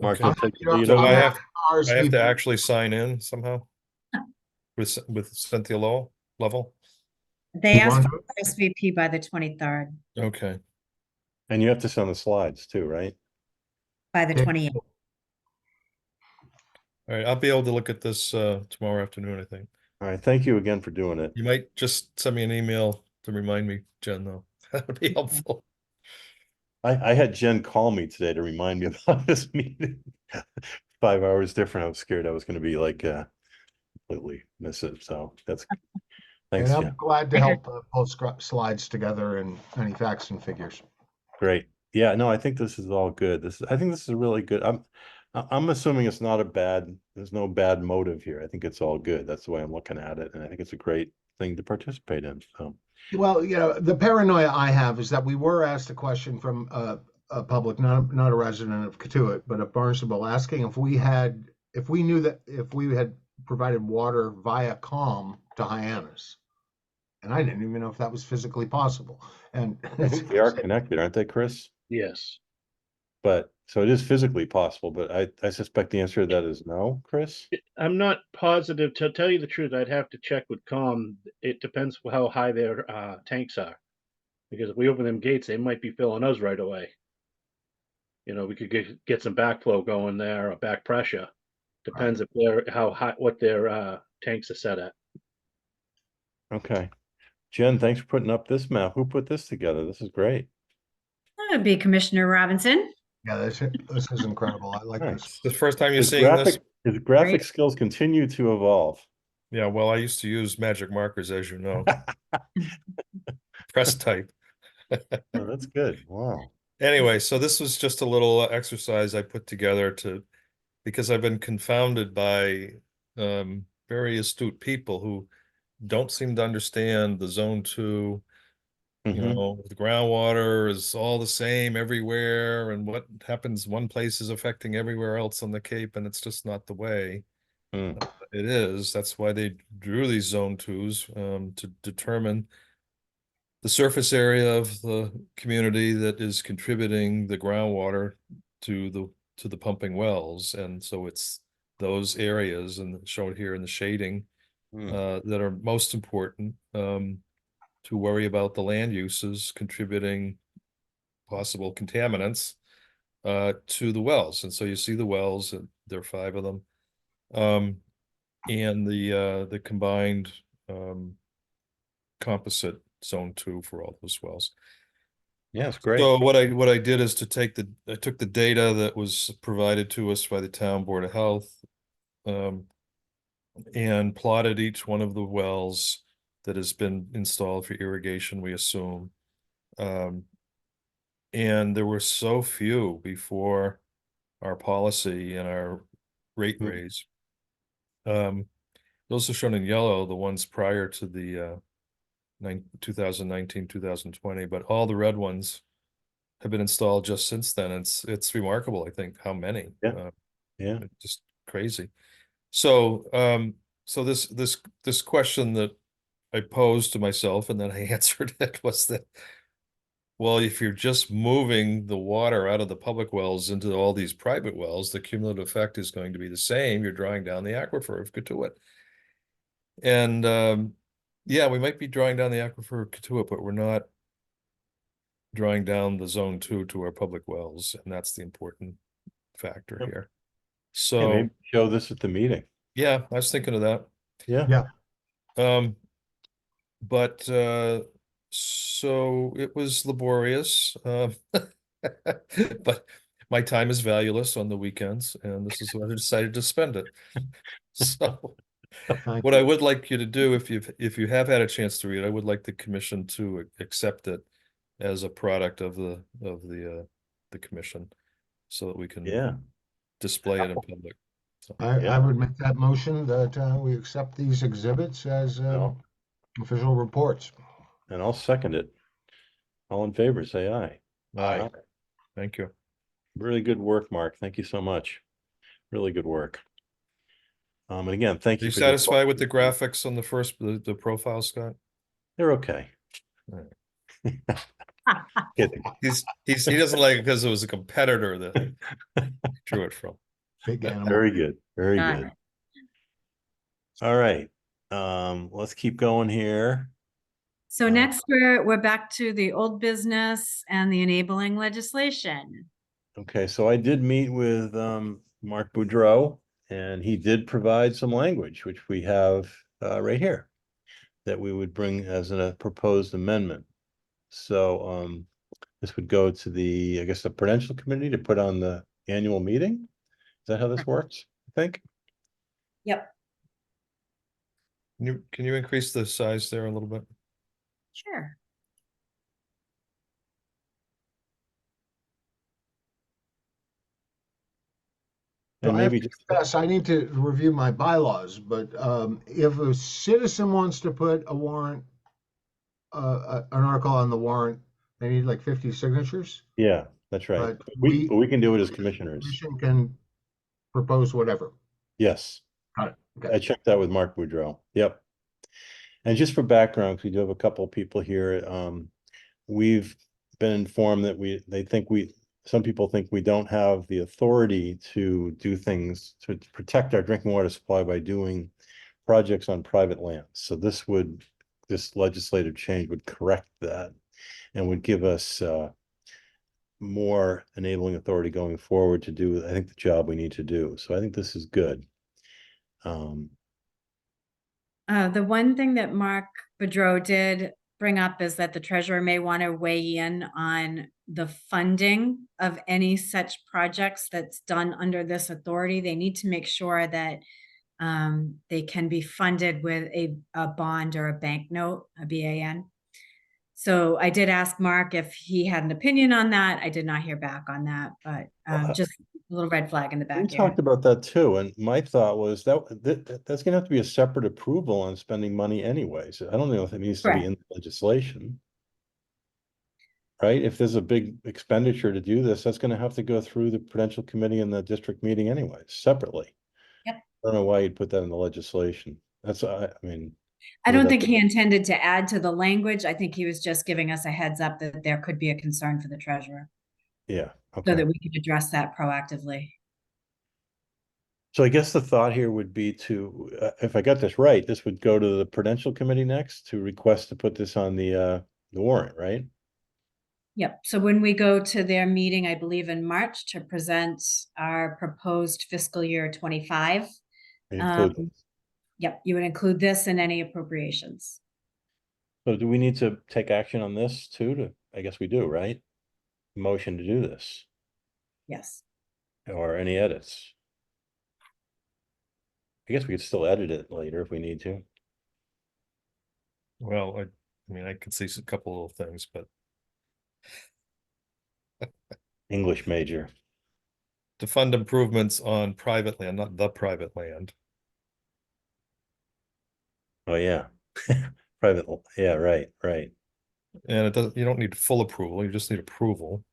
Speaker 1: Mark,
Speaker 4: Okay. So I have to actually sign in somehow with Cynthia Lovell.
Speaker 6: They
Speaker 3: You
Speaker 6: asked
Speaker 3: want
Speaker 6: for RSVP by the 23rd,
Speaker 4: Okay.
Speaker 1: and you have to send the slides too, right?
Speaker 6: by the 28th.
Speaker 4: All right. I'll be able to look at this tomorrow afternoon, I think.
Speaker 1: All right. Thank you again for doing it.
Speaker 4: You might just send me an email to remind me, Jen, though. That would be helpful.
Speaker 1: I had Jen call me today to remind me about this meeting. 5 hours different. I was scared I was going to be like completely miss it. So that's thanks,
Speaker 3: And I'm
Speaker 1: Jen.
Speaker 3: glad to help post slides together and any facts and figures.
Speaker 1: Great. Yeah, no, I think this is all good. I think this is really good. I'm assuming it's not there's no bad motive here. I think it's all good. That's the way I'm looking at it. And I think it's a great thing to participate in. So
Speaker 3: Well, the paranoia I have is that we were asked a question from a public, not a resident of Katuitt, but of Barnstable, asking if we knew that if we had provided water via COM to Hyannis. And I didn't even know if that was physically possible. And
Speaker 1: I think they are connected, aren't they, Chris?
Speaker 5: Yes.
Speaker 1: But so it is physically possible, but I suspect the answer to that is no, Chris.
Speaker 5: I'm not positive. To tell you the truth, I'd have to check with COM. It depends how high their tanks are. Because if we open them gates, they might be filling us right away. We could get some backflow going there, or back pressure. Depends if what their tanks are set at.
Speaker 1: Okay. Jen, thanks for putting up this map. Who put this together? This is great.
Speaker 6: That would be Commissioner Robinson.
Speaker 3: yeah, this is incredible. I like
Speaker 1: Nice.
Speaker 3: this.
Speaker 4: The first time you're seeing this?
Speaker 1: His graphic skills continue to evolve.
Speaker 4: Yeah, well, I used to use magic markers, as you know. Press type.
Speaker 1: Oh, that's good. Wow.
Speaker 4: Anyway, so this was just a little exercise I put together because I've been confounded by very astute people who don't seem to understand the zone 2. You
Speaker 1: Mhm.
Speaker 4: know, the groundwater is all the same everywhere, and what happens one place is affecting everywhere else on the Cape, and it's just not the way
Speaker 1: Mm.
Speaker 4: it is. That's why they drew these zone 2s to determine the surface area of the community that is contributing the groundwater to the pumping wells. And so it's those areas, and shown here in the shading,
Speaker 1: Mm.
Speaker 4: that are most important, to worry about the land uses contributing possible contaminants to the wells. And so you see the wells, and there are 5 of them. And the combined composite zone 2 for all those wells.
Speaker 1: Yeah, it's great.
Speaker 4: So what I did is I took the data that was provided to us by the town board of health, and plotted each one of the wells that has been installed for irrigation, we assume. And there were so few before our policy and our rate
Speaker 1: Mm.
Speaker 4: raise. Those are shown in yellow, the ones prior to the 2019, 2020, but all the red ones have been installed just since then. It's remarkable, I think, how many.
Speaker 1: Yeah. Yeah.
Speaker 4: Just crazy. So so this question that I posed to myself and then I answered it was that, well, if you're just moving the water out of the public wells into all these private wells, the cumulative effect is going to be the same. You're drawing down the aquifer of Katuitt. And yeah, we might be drawing down the aquifer of Katuitt, but we're not drawing down the zone 2 to our public wells, and that's the important factor
Speaker 1: Yep.
Speaker 4: here.
Speaker 1: Hey,
Speaker 4: So
Speaker 1: maybe show this at the meeting.
Speaker 4: yeah, I was thinking of that.
Speaker 1: Yeah.
Speaker 3: Yeah.
Speaker 4: But so it was laborious, but my time is valueless on the weekends, and this is what I decided to spend it. So
Speaker 3: Thank
Speaker 4: what I
Speaker 3: you.
Speaker 4: would like you to do, if you have had a chance to read, I would like the commission to accept it as a product of the commission, so that we can
Speaker 1: Yeah.
Speaker 4: display it in public. So,
Speaker 3: I
Speaker 1: Yeah.
Speaker 3: would make that motion that we accept these exhibits as
Speaker 1: No.
Speaker 3: official reports.
Speaker 1: And I'll second it. All in favor, say aye.
Speaker 4: aye, thank you.
Speaker 1: Really good work, Mark. Thank you so much. Really good work. And again, thank
Speaker 4: Are
Speaker 1: you
Speaker 4: you
Speaker 1: for just.
Speaker 4: satisfied with the graphics on the first, the profile, Scott?
Speaker 1: They're okay.
Speaker 4: All
Speaker 1: Kidding.
Speaker 4: He doesn't like it because it was a competitor that drew it from.
Speaker 3: Big animal.
Speaker 1: Very good. Very
Speaker 6: Got
Speaker 1: good.
Speaker 6: it.
Speaker 1: All right. Let's keep going here.
Speaker 6: So next we're back to the old business and the enabling legislation.
Speaker 1: Okay, so I did meet with Mark Boudreau, and he did provide some language, which we have right here, that we would bring as a proposed amendment. So this would go to the, I guess, the Prudential Committee to put on the annual meeting. Is that how this works, I think?
Speaker 6: Yep.
Speaker 4: Can you increase the size there a little bit?
Speaker 6: Sure.
Speaker 3: So
Speaker 1: And
Speaker 3: I have
Speaker 1: maybe
Speaker 3: to
Speaker 1: just,
Speaker 3: confess, I need to review my bylaws, but if a citizen wants to put a warrant, an article on the warrant, they need like 50 signatures.
Speaker 1: yeah, that's right.
Speaker 3: But
Speaker 1: But we can do it as commissioners.
Speaker 3: Commission can propose whatever.
Speaker 1: Yes,
Speaker 3: Got it.
Speaker 1: I
Speaker 3: Okay.
Speaker 1: checked that with Mark Boudreau. Yep. And just for background, 'cause we do have a couple of people here. We've been informed that some people think we don't have the authority to do things to protect our drinking water supply by doing projects on private land. So this legislative change would correct that and would give us more enabling authority going forward to do, I think, the job we need to do. So I think this is good.
Speaker 6: The one thing that Mark Boudreau did bring up is that the treasurer may want to weigh in on the funding of any such projects that's done under this authority. They need to make sure that they can be funded with a bond or a bank note, a BAN. So I did ask Mark if he had an opinion on that. I did not hear back on that, but just a little red flag in the
Speaker 1: We
Speaker 6: back here.
Speaker 1: talked about that too, and my thought was that's gonna have to be a separate approval on spending money anyways. I don't know if it needs to be
Speaker 6: Correct.
Speaker 1: in legislation. Right? If there's a big expenditure to do this, that's gonna have to go through the Prudential Committee and the district meeting anyways, separately.
Speaker 6: Yep.
Speaker 1: I don't know why you'd put that in the legislation. That's, I mean.
Speaker 6: I
Speaker 1: to me,
Speaker 6: don't think
Speaker 1: that's-
Speaker 6: he intended to add to the language. I think he was just giving us a heads up that there could be a concern for the treasurer,
Speaker 1: Yeah,
Speaker 6: so
Speaker 1: okay.
Speaker 6: that we could address that proactively.
Speaker 1: So I guess the thought here would be to, if I got this right, this would go to the Prudential Committee next to request to put this on the warrant, right?
Speaker 6: Yep. So when we go to their meeting, I believe in March, to present our proposed fiscal year 25.
Speaker 1: Include.
Speaker 6: Yep, you would include this in any appropriations.
Speaker 1: So do we need to take action on this too? I guess we do, right? Motion to do this,
Speaker 6: Yes.
Speaker 1: or any edits? I guess we could still edit it later if we need to.
Speaker 4: Well, I mean, I could see a couple of things, but
Speaker 1: English major.
Speaker 4: to fund improvements on private land, not the private land.
Speaker 1: Oh, yeah. Private, yeah, right.
Speaker 4: And it doesn't, you don't need full approval, you just need approval.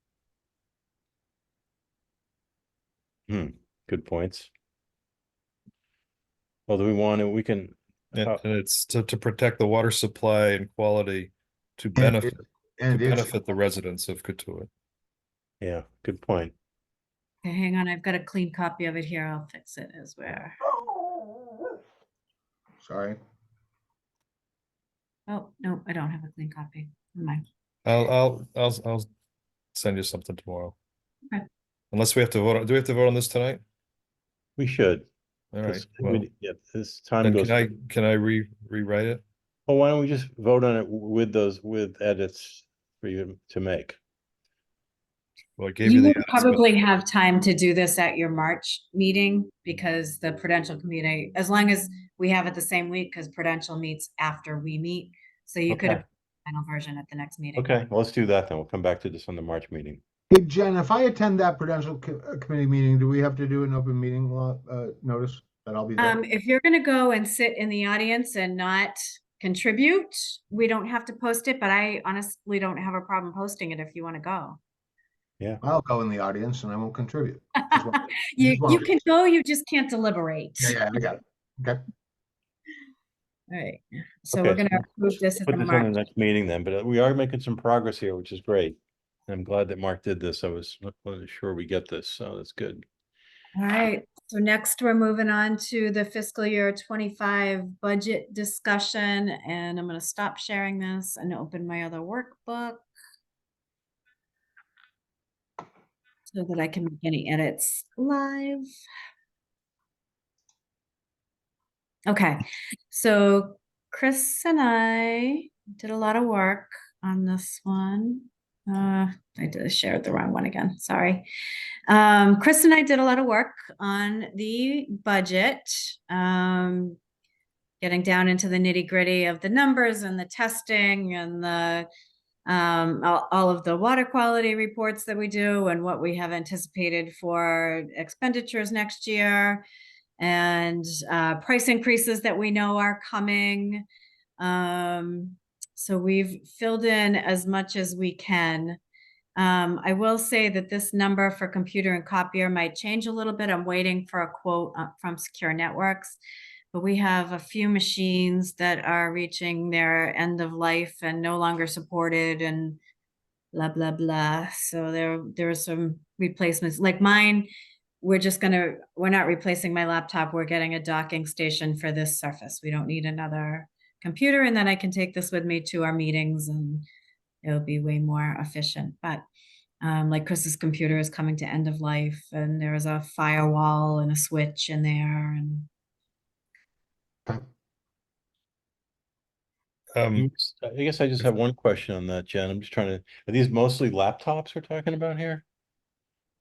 Speaker 1: Good points. Well, do we want to, we can,
Speaker 4: And it's to protect the water supply and quality to
Speaker 3: And
Speaker 4: benefit,
Speaker 3: And
Speaker 4: to
Speaker 3: it's,
Speaker 4: benefit the residents of Katuitt.
Speaker 1: yeah, good point.
Speaker 6: Okay, hang on. I've got a clean copy of it here. I'll fix it as where.
Speaker 3: sorry,
Speaker 6: Oh, no, I don't have a clean copy. Never mind.
Speaker 4: I'll send you something tomorrow.
Speaker 6: Okay.
Speaker 4: Unless we have to vote, do we have to vote on this tonight?
Speaker 1: We should.
Speaker 4: All right,
Speaker 1: 'Cause
Speaker 4: well,
Speaker 1: yeah, this time
Speaker 4: then
Speaker 1: goes.
Speaker 4: can I rewrite it?
Speaker 1: Well, why don't we just vote on it with edits for you to make?
Speaker 4: Well, I gave
Speaker 6: You
Speaker 4: you the
Speaker 6: will
Speaker 4: edits, but-
Speaker 6: probably have time to do this at your March meeting, because the Prudential Committee, as long as we have it the same week, because Prudential meets after we meet. So you could
Speaker 1: Okay.
Speaker 6: have final version at the next meeting.
Speaker 1: Okay, well, let's do that then. We'll come back to this on the March meeting.
Speaker 3: hey, Jen, if I attend that Prudential Committee meeting, do we have to do an open meeting law, notice that I'll be there?
Speaker 6: If you're gonna go and sit in the audience and not contribute, we don't have to post it, but I honestly don't have a problem posting it if you want to go.
Speaker 3: I'll go in the audience and I won't contribute.
Speaker 6: You
Speaker 3: wanna-
Speaker 6: can go, you just can't deliberate.
Speaker 3: Yeah, I got it. Okay.
Speaker 6: All right, so
Speaker 1: Okay,
Speaker 6: we're gonna
Speaker 1: so
Speaker 6: approve this at
Speaker 1: Put
Speaker 6: the
Speaker 1: this on the
Speaker 6: March.
Speaker 1: next meeting then, but we are making some progress here, which is great. I'm glad that Mark did this. I wasn't sure we get this, so that's good.
Speaker 6: All right, so next we're moving on to the fiscal year 25 budget discussion, and I'm gonna stop sharing this and open my other workbook so that I can make any edits live. Okay, so Chris and I did a lot of work on this one. Shared the wrong one again, sorry. Chris and I did a lot of work on the budget, getting down into the nitty gritty of the numbers and the testing and the all of the water quality reports that we do and what we have anticipated for expenditures next year, and price increases that we know are coming. So we've filled in as much as we can. I will say that this number for computer and copier might change a little bit. I'm waiting for a quote from Secure Networks, but we have a few machines that are reaching their end of life and no longer supported and blah, blah, blah. So there are some replacements like mine. We're not replacing my laptop. We're getting a docking station for this Surface. We don't need another computer, and then I can take this with me to our meetings and it'll be way more efficient. But like Chris's computer is coming to end of life, and there's a firewall and a switch in there. And
Speaker 1: I guess I just have one question on that, Jen. I'm just trying to, are these mostly laptops we're talking about here?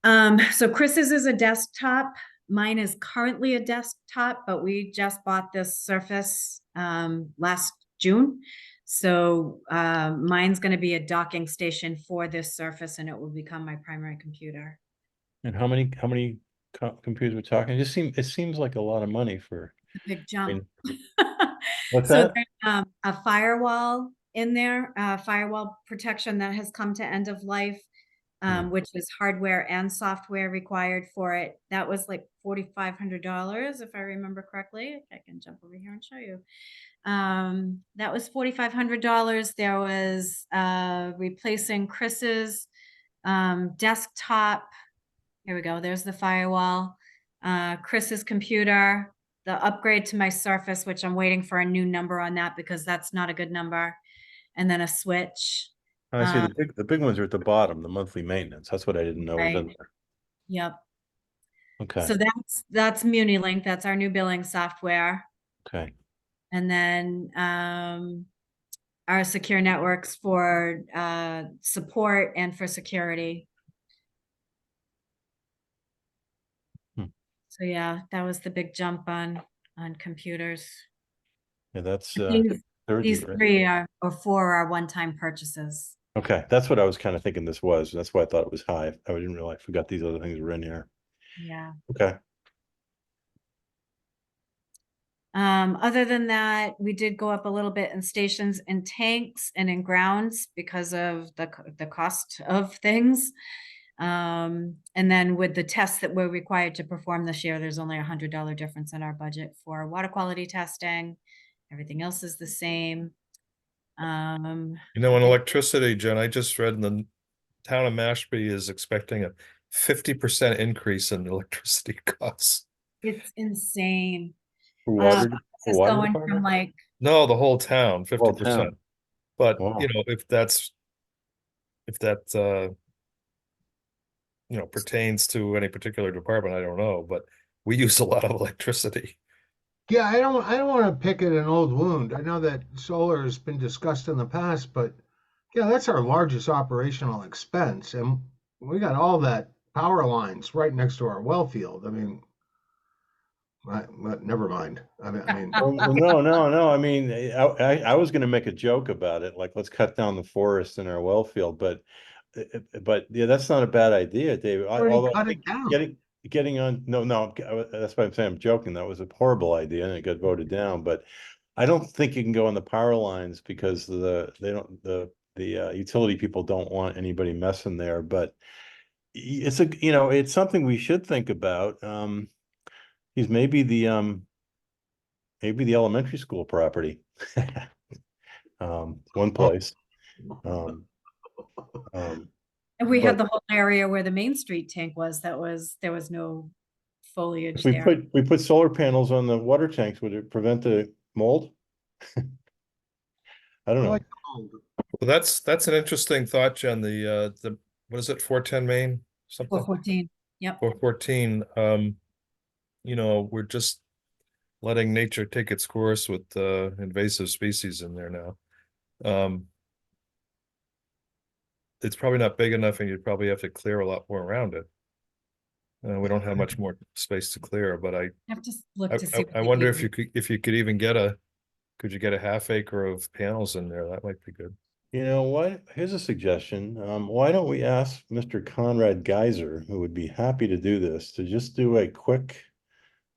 Speaker 6: so Chris's is a desktop. Mine is currently a desktop, but we just bought this Surface last June. So mine's going to be a docking station for this Surface, and it will become my primary computer.
Speaker 1: And how many computers we're talking? It seems like a lot of money for,
Speaker 6: A big
Speaker 1: I
Speaker 6: jump.
Speaker 1: mean, what's
Speaker 6: So
Speaker 1: that?
Speaker 6: there's a firewall in there, firewall protection that has come to end of life, which is hardware and software required for it. That was like $4,500, if I remember correctly. I can jump over here and show you. That was $4,500. There was replacing Chris's desktop. Here we go. There's the firewall. Chris's computer, the upgrade to my Surface, which I'm waiting for a new number on that because that's not a good number. And then a switch.
Speaker 1: I see the big ones are at the bottom, the monthly maintenance. That's what I didn't know was in
Speaker 6: Right.
Speaker 1: there.
Speaker 6: Yep.
Speaker 1: Okay.
Speaker 6: So that's MuniLink. That's our new billing software.
Speaker 1: Okay.
Speaker 6: And then our secure networks for support and for security. So yeah, that was the big jump on computers.
Speaker 1: Yeah, that's
Speaker 6: These,
Speaker 1: third
Speaker 6: these
Speaker 1: year, right?
Speaker 6: 3 or 4 are one-time purchases.
Speaker 1: Okay, that's what I was kind of thinking this was. That's why I thought it was high. I didn't realize, forgot these other things were in here.
Speaker 6: Yeah.
Speaker 1: Okay.
Speaker 6: Other than that, we did go up a little bit in stations and tanks and in grounds because of the cost of things. And then with the tests that we're required to perform this year, there's only $100 difference in our budget for water quality testing. Everything else is the same.
Speaker 4: On electricity, Jen, I just read in the town of Mashpee is expecting a 50% increase in electricity costs.
Speaker 6: It's insane.
Speaker 1: For water,
Speaker 6: It's
Speaker 1: water
Speaker 6: going from
Speaker 1: department?
Speaker 6: like,
Speaker 4: No, the whole town,
Speaker 1: Whole
Speaker 4: 50%.
Speaker 1: town.
Speaker 4: But
Speaker 1: Wow.
Speaker 4: if that pertains to any particular department, I don't know, but we use a lot of electricity.
Speaker 3: Yeah, I don't want to pick at an old wound. I know that solar has been discussed in the past, but yeah, that's our largest operational expense, and we got all that power lines right next to our well field. I mean, never mind. I mean,
Speaker 1: Well, no. I mean, I was going to make a joke about it, like let's cut down the forest in our well field, but yeah, that's not a bad idea, David.
Speaker 3: already
Speaker 1: Although I
Speaker 3: cut
Speaker 1: think
Speaker 3: it down.
Speaker 1: getting on, no, that's why I'm saying I'm joking. That was a horrible idea and it got voted down. But I don't think you can go on the power lines because the utility people don't want anybody messing there. But it's it's something we should think about. Is maybe the elementary school property. One place.
Speaker 6: and we
Speaker 1: but-
Speaker 6: had the whole area where the Main Street tank was, there was no foliage
Speaker 1: If we
Speaker 6: there.
Speaker 1: put solar panels on the water tanks, would it prevent the mold? I don't know.
Speaker 3: Like,
Speaker 4: Well, that's an interesting thought, Jen. The what is it, 410 Main? Something
Speaker 6: 414. Yep.
Speaker 4: 414. We're just letting nature take its course with invasive species in there now. It's probably not big enough, and you'd probably have to clear a lot more around it. We don't have much more space to clear, but I
Speaker 6: have to look to see.
Speaker 4: I wonder if you could even get could you get a half acre of panels in there? That might be good.
Speaker 1: You know what? Here's a suggestion. Why don't we ask Mr. Conrad Geiser, who would be happy to do this, to just do a quick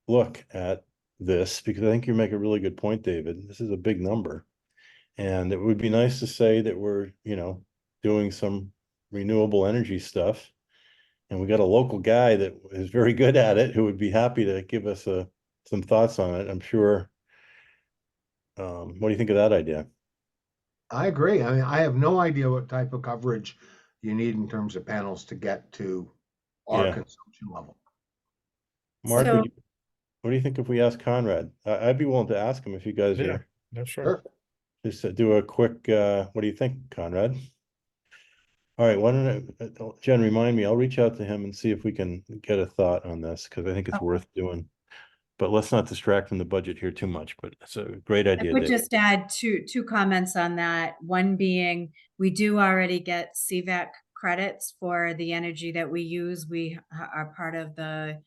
Speaker 1: look at this, because I think you make a really good point, David. This is a big number. And it would be nice to say that we're, doing some renewable energy stuff. And we got a local guy that is very good at it, who would be happy to give us some thoughts on it, I'm sure. What do you think of that idea?
Speaker 3: I agree. I mean, I have no idea what type of coverage you need in terms of panels to get to our
Speaker 1: Yeah.
Speaker 3: consumption level.
Speaker 1: Mark,
Speaker 6: So-
Speaker 1: what do you think if we ask Conrad? I'd be willing to ask him if you guys
Speaker 4: Yeah.
Speaker 1: are
Speaker 4: No, sure.
Speaker 3: Sure.
Speaker 1: just to do a quick, what do you think, Conrad? All right, why don't Jen, remind me, I'll reach out to him and see if we can get a thought on this, because I think it's
Speaker 6: Okay.
Speaker 1: worth doing. But let's not distract from the budget here too much, but it's a great
Speaker 6: I
Speaker 1: idea,
Speaker 6: would
Speaker 1: Dave.
Speaker 6: just add two comments on that. One being, we do already get CVAC credits for the energy that we use. We are part of the,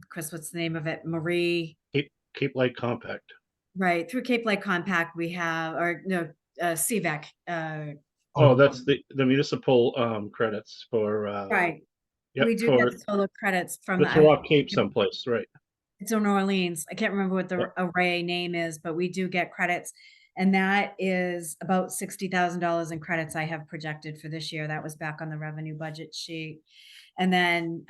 Speaker 6: Chris, what's the name of it? Marie.
Speaker 5: Keep Light Compact.
Speaker 6: Right, through Cape Light Compact, we have, or no, CVAC,
Speaker 5: Oh, that's the municipal credits for
Speaker 6: right.
Speaker 5: yep,
Speaker 6: We do
Speaker 5: for
Speaker 6: get solar credits from
Speaker 5: the Turlock Cape someplace, right?
Speaker 6: it's in New Orleans. I can't remember what the
Speaker 5: Yep.
Speaker 6: array name is, but we do get credits. And that is about $60,000 in credits I have projected for this year. That was back on the revenue budget sheet. And then,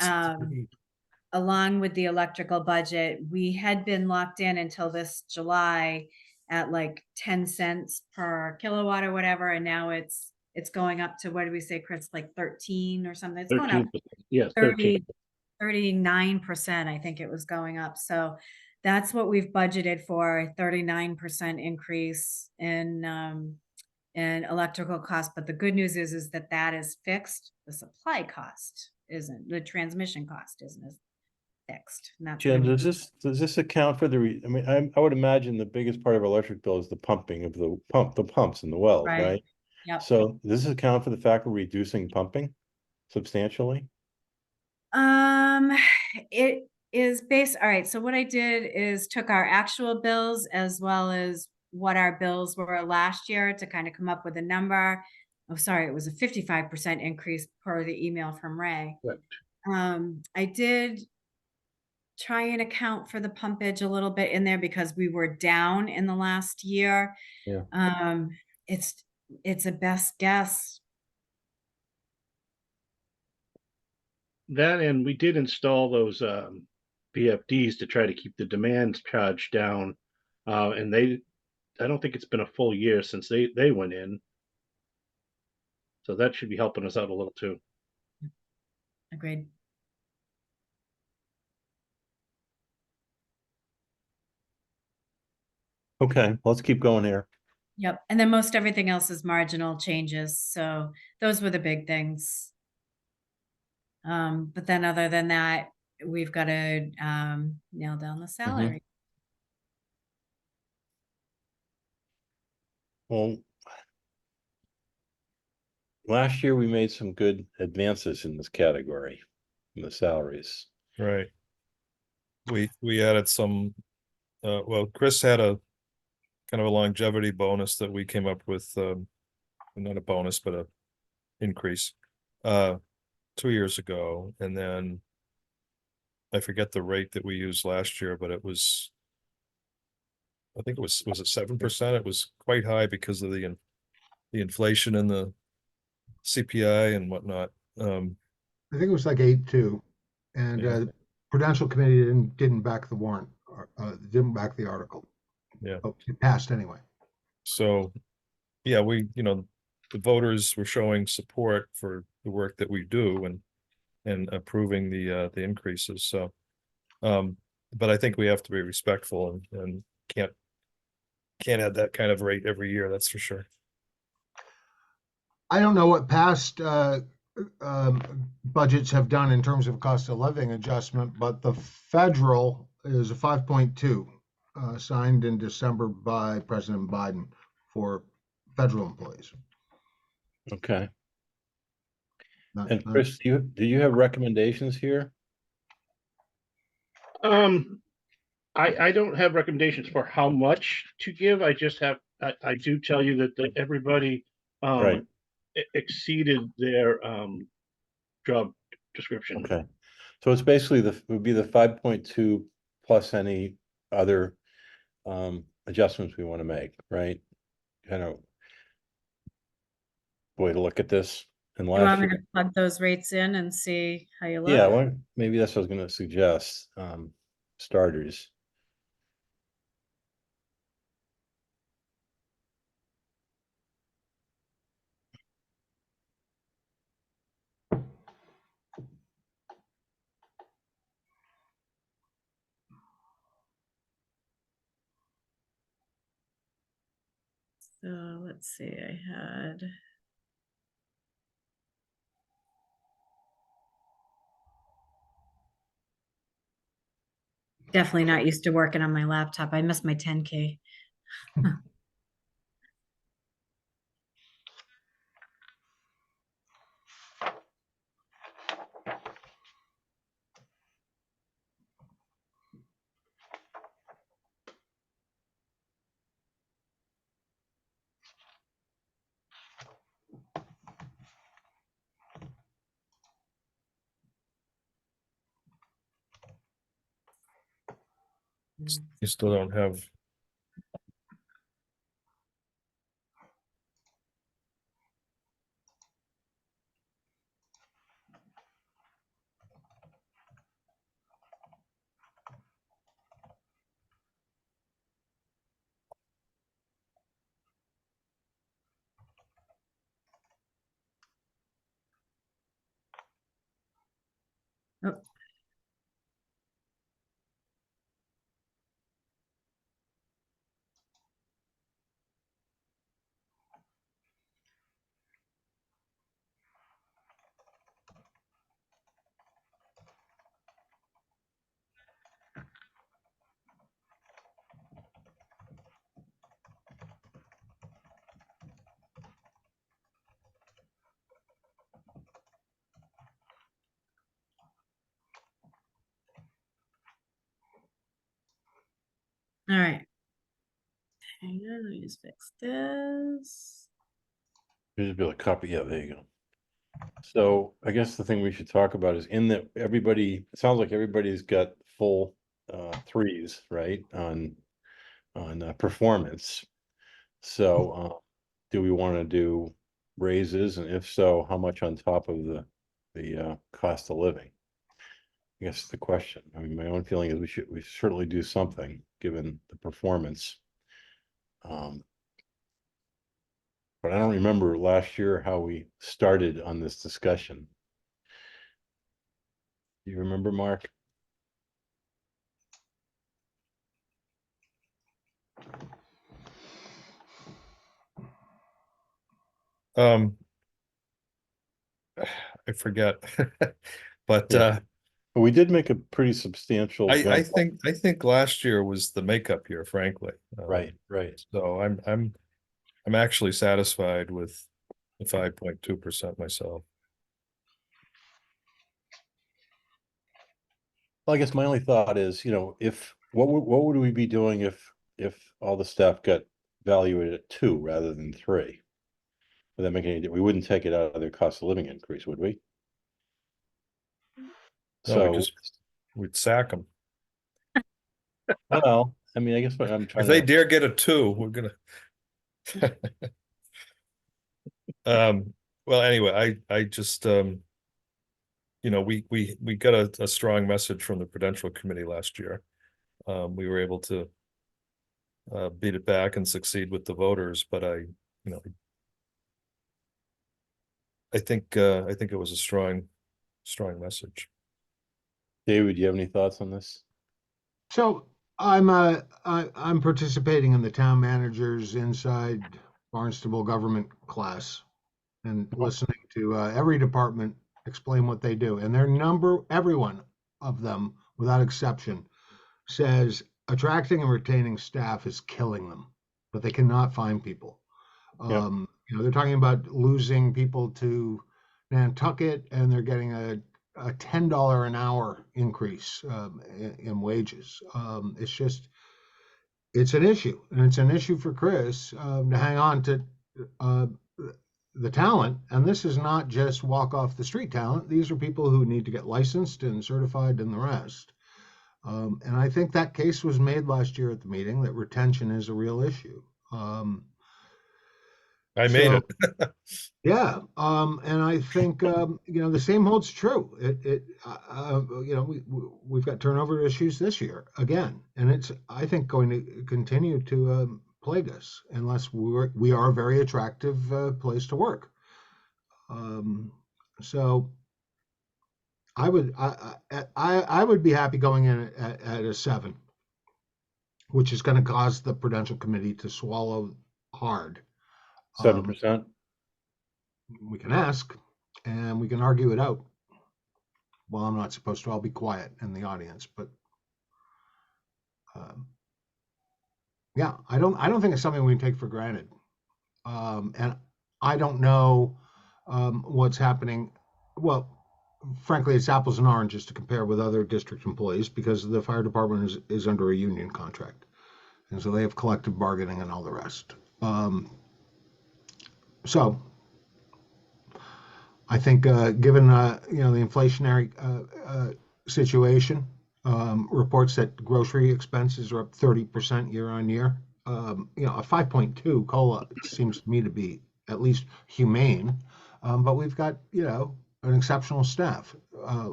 Speaker 6: along with the electrical budget, we had been locked in until this July at like 10 cents per kilowatt or whatever. And now it's going up to, what did we say, Chris, like 13 or something? It's going up
Speaker 5: 13%. Yes, 13.
Speaker 6: 39%, I think it was going up. So that's what we've budgeted for, a 39% increase in electrical costs. But the good news is that that is fixed. The supply cost isn't, the transmission cost isn't as fixed. And that's
Speaker 1: Jen,
Speaker 6: gonna be-
Speaker 1: does this account for I mean, I would imagine the biggest part of electric bill is the pumping of the pumps in the wells,
Speaker 6: Right.
Speaker 1: right?
Speaker 6: Yep.
Speaker 1: So does this account for the fact we're reducing pumping substantially?
Speaker 6: It is based, all right, so what I did is took our actual bills as well as what our bills were last year to kind of come up with a number. Oh, sorry, it was a 55% increase per the email from Ray.
Speaker 5: Right.
Speaker 6: I did try and account for the pumpage a little bit in there because we were down in the last year.
Speaker 1: Yeah.
Speaker 6: It's a best guess.
Speaker 5: That, and we did install those VFDs to try to keep the demand charge down. And I don't think it's been a full year since they went in. So that should be helping us out a little too.
Speaker 6: Agreed.
Speaker 1: Okay, let's keep going here.
Speaker 6: Yep, and then most everything else is marginal changes, so those were the big things. But then other than that, we've got to nail down the salary.
Speaker 1: Well, last year we made some good advances in this category, in the salaries.
Speaker 4: Right. We added some, well, Chris had a kind of a longevity bonus that we came up with, not a bonus, but a increase, 2 years ago. And then I forget the rate that we used last year, but it was, I think it was it 7%? It was quite high because of the inflation and the CPI and whatnot.
Speaker 3: I think it was like 8-2, and
Speaker 4: Yeah.
Speaker 3: Prudential Committee didn't back the warrant, or didn't back the article.
Speaker 4: Yeah.
Speaker 3: But it passed anyway.
Speaker 4: So, yeah, the voters were showing support for the work that we do and approving the increases. So, but I think we have to be respectful and can't add that kind of rate every year. That's for sure.
Speaker 3: I don't know what past budgets have done in terms of cost of living adjustment, but the federal is a 5.2 signed in December by President Biden for federal employees.
Speaker 1: Okay.
Speaker 3: Not-
Speaker 1: And
Speaker 3: not-
Speaker 1: Chris, do you have recommendations here?
Speaker 5: I don't have recommendations for how much to give. I just have, I do tell you that everybody
Speaker 1: Right.
Speaker 5: exceeded their job description.
Speaker 1: Okay. So it's basically would be the 5.2 plus any other adjustments we want to make, right? Kind of way to look at this. And
Speaker 6: You want
Speaker 1: last
Speaker 6: me
Speaker 1: year,
Speaker 6: to plug those rates in and see how you look?
Speaker 1: yeah, well, maybe that's what I was going to suggest. Starters.
Speaker 6: So let's see, I had. Definitely not used to working on my laptop. I missed my 10K.
Speaker 4: You still don't have.
Speaker 6: Oh, all right. Hang on, let me just fix this.
Speaker 1: Here's a bill of copy. Yeah, there you go. So I guess the thing we should talk about is in that everybody, it sounds like everybody's got full threes, right, on performance. So do we want to do raises, and if so, how much on top of the cost of living? I guess the question. I mean, my own feeling is we certainly do something given the performance. But I don't remember last year how we started on this discussion. Do you remember, Mark?
Speaker 4: I forget. But
Speaker 1: Yeah. We did make a pretty substantial
Speaker 4: I
Speaker 1: jump.
Speaker 4: think last year was the makeup year, frankly.
Speaker 1: Right, right.
Speaker 4: So I'm actually satisfied with the 5.2% myself.
Speaker 1: Well, I guess my only thought is, if what would we be doing if all the staff got valued at 2 rather than 3? Would that make any? We wouldn't take it out of their cost of living increase, would we?
Speaker 4: No,
Speaker 1: So,
Speaker 4: we'd sack them.
Speaker 1: well, I mean, I guess what I'm trying
Speaker 4: If they
Speaker 1: to.
Speaker 4: dare get a 2, we're gonna. Well, anyway, I just we got a strong message from the Prudential Committee last year. We were able to beat it back and succeed with the voters, but I think it was a strong message.
Speaker 1: David, do you have any thoughts on this?
Speaker 3: So I'm participating in the town manager's inside Barnstable government class and listening to every department explain what they do. And every one of them, without exception, says attracting and retaining staff is killing them, but they cannot find people.
Speaker 1: Yeah.
Speaker 3: They're talking about losing people to Nantucket, and they're getting a $10 an hour increase in wages. It's an issue, and it's an issue for Chris to hang on to the talent. And this is not just walk off the street talent. These are people who need to get licensed and certified and the rest. And I think that case was made last year at the meeting that retention is a real issue.
Speaker 4: I made it.
Speaker 3: Yeah, and I think the same holds true. We've got turnover issues this year again, and it's I think going to continue to plague us unless we are a very attractive place to work. So I would be happy going in at a 7, which is going to cause the Prudential Committee to swallow hard.
Speaker 1: 7%?
Speaker 3: We can ask, and we can argue it out. Well, I'm not supposed to. I'll be quiet in the audience, but yeah, I don't think it's something we can take for granted. And I don't know what's happening. Well, frankly, it's apples and oranges to compare with other district employees because the fire department is under a union contract, and so they have collective bargaining and all the rest. So I think given the inflationary situation, reports that grocery expenses are up 30% year on year. A 5.2 COLA seems to me to be at least humane. But we've got, an exceptional staff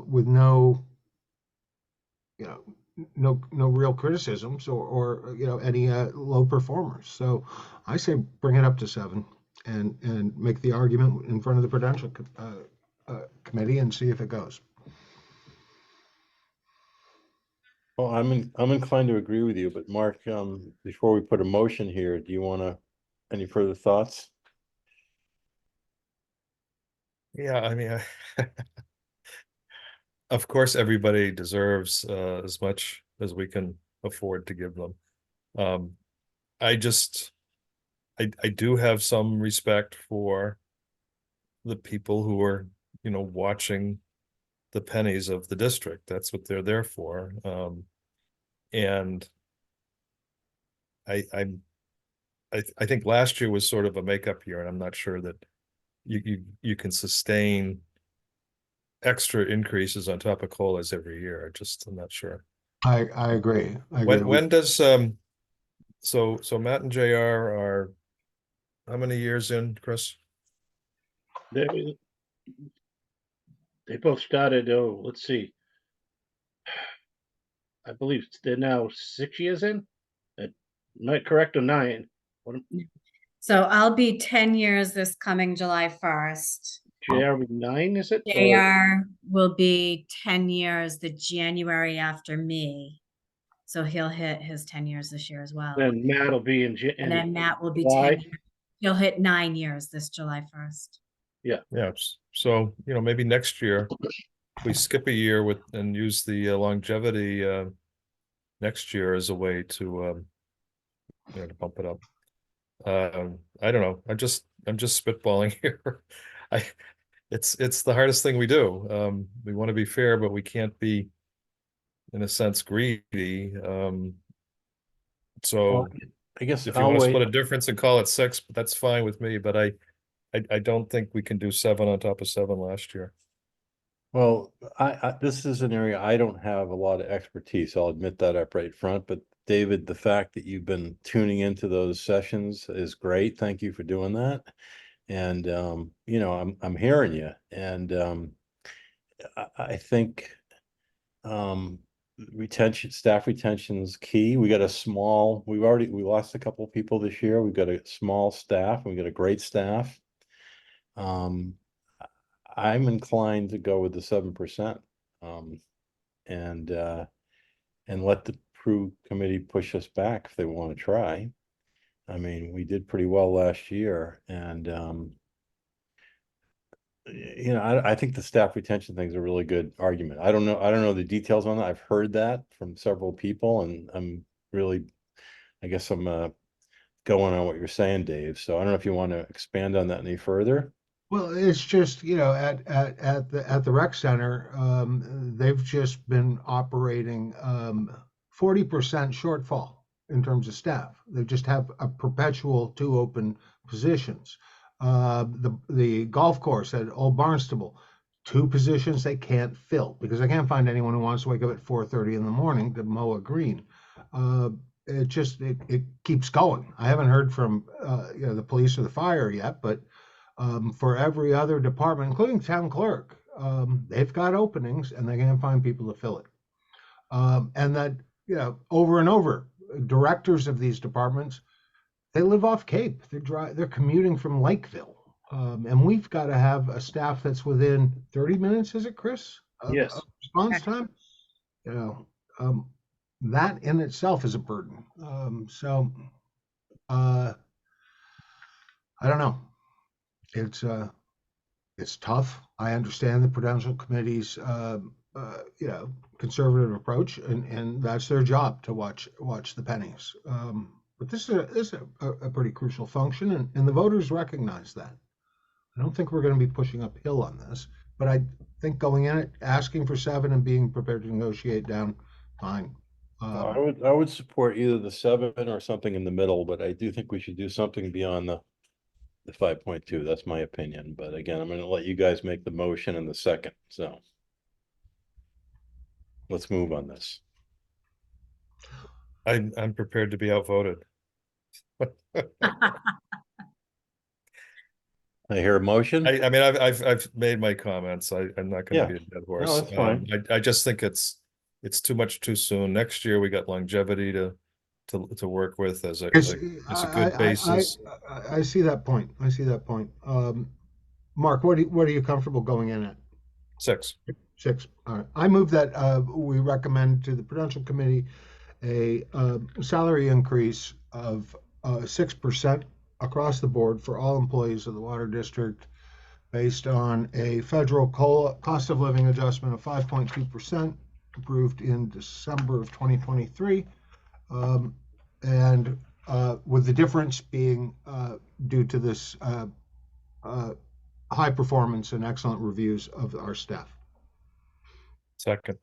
Speaker 3: with no real criticisms or any low performers. So I say bring it up to 7 and make the argument in front of the Prudential Committee and see if it goes.
Speaker 1: Well, I'm inclined to agree with you, but Mark, before we put a motion here, do you want any further thoughts?
Speaker 4: Yeah, I mean, of course, everybody deserves as much as we can afford to give them. I do have some respect for the people who are, watching the pennies of the district. That's what they're there for. And I think last year was sort of a makeup year, and I'm not sure that you can sustain extra increases on top of COLAs every year. I'm not sure.
Speaker 3: I agree.
Speaker 4: When does so Matt and JR are how many years in, Chris?
Speaker 5: They both started, let's see. I believe they're now 6 years in. Am I correct or 9?
Speaker 6: So I'll be 10 years this coming July 1st.
Speaker 5: JR 9, is it?
Speaker 6: JR will be 10 years the January after me. So he'll hit his 10 years this year as well.
Speaker 5: Then Matt will be
Speaker 6: And then Matt will be
Speaker 5: July.
Speaker 6: 10 years. He'll hit 9 years this July 1st.
Speaker 4: Yeah. So, maybe next year we skip a year and use the longevity next year as a way to to bump it up. I don't know. I'm just spitballing here. It's the hardest thing we do. We want to be fair, but we can't be, in a sense, greedy. So
Speaker 1: I guess
Speaker 4: if you
Speaker 1: I'll
Speaker 4: want to
Speaker 1: wait.
Speaker 4: split a difference and call it 6, that's fine with me. But I don't think we can do 7 on top of 7 last year.
Speaker 1: Well, this is an area I don't have a lot of expertise. I'll admit that up right front. But David, the fact that you've been tuning into those sessions is great. Thank you for doing that. And I'm hearing you. And I think staff retention is key. We lost a couple of people this year. We've got a small staff. We've got a great staff. I'm inclined to go with the 7%, and let the committee push us back if they want to try. I mean, we did pretty well last year, and I think the staff retention thing is a really good argument. I don't know the details on that. I've heard that from several people, and I guess I'm going on what you're saying, Dave. So I don't know if you want to expand on that any further.
Speaker 3: Well, it's just, at the rec center, they've just been operating 40% shortfall in terms of staff. They just have a perpetual 2 open positions. The golf course at Old Barnstable, 2 positions they can't fill because they can't find anyone who wants to wake up at 4:30 in the morning to mow a green. It keeps going. I haven't heard from the police or the fire yet, but for every other department, including town clerk, they've got openings and they can't find people to fill it. And that, over and over, directors of these departments, they live off Cape. They're commuting from Lakeville. And we've got to have a staff that's within 30 minutes, is it, Chris?
Speaker 5: Yes.
Speaker 3: Of response time. That in itself is a burden. I don't know. It's tough. I understand the Prudential Committee's conservative approach, and that's their job to watch the pennies. But this is a pretty crucial function, and the voters recognize that. I don't think we're going to be pushing uphill on this, but I think going in it, asking for 7 and being prepared to negotiate down, fine.
Speaker 1: I would support either the 7 or something in the middle, but I do think we should do something beyond the 5.2. That's my opinion. But again, I'm going to let you guys make the motion in the second. So let's move on this.
Speaker 4: I'm prepared to be outvoted.
Speaker 1: I hear a motion.
Speaker 4: I mean, I've made my comments. I'm not going
Speaker 1: Yeah.
Speaker 4: to be a dead horse.
Speaker 1: that's fine.
Speaker 4: I just think it's too much too soon. Next year we got longevity to work with as a good basis.
Speaker 3: I see that point. I see that point. Mark, what are you comfortable going in at?
Speaker 4: 6.
Speaker 3: 6. All right. I move that we recommend to the Prudential Committee a salary increase of 6% across the board for all employees of the Water District based on a federal cost of living adjustment of 5.2% approved in December of 2023. And with the difference being due to this high performance and excellent reviews of our staff.
Speaker 4: Second.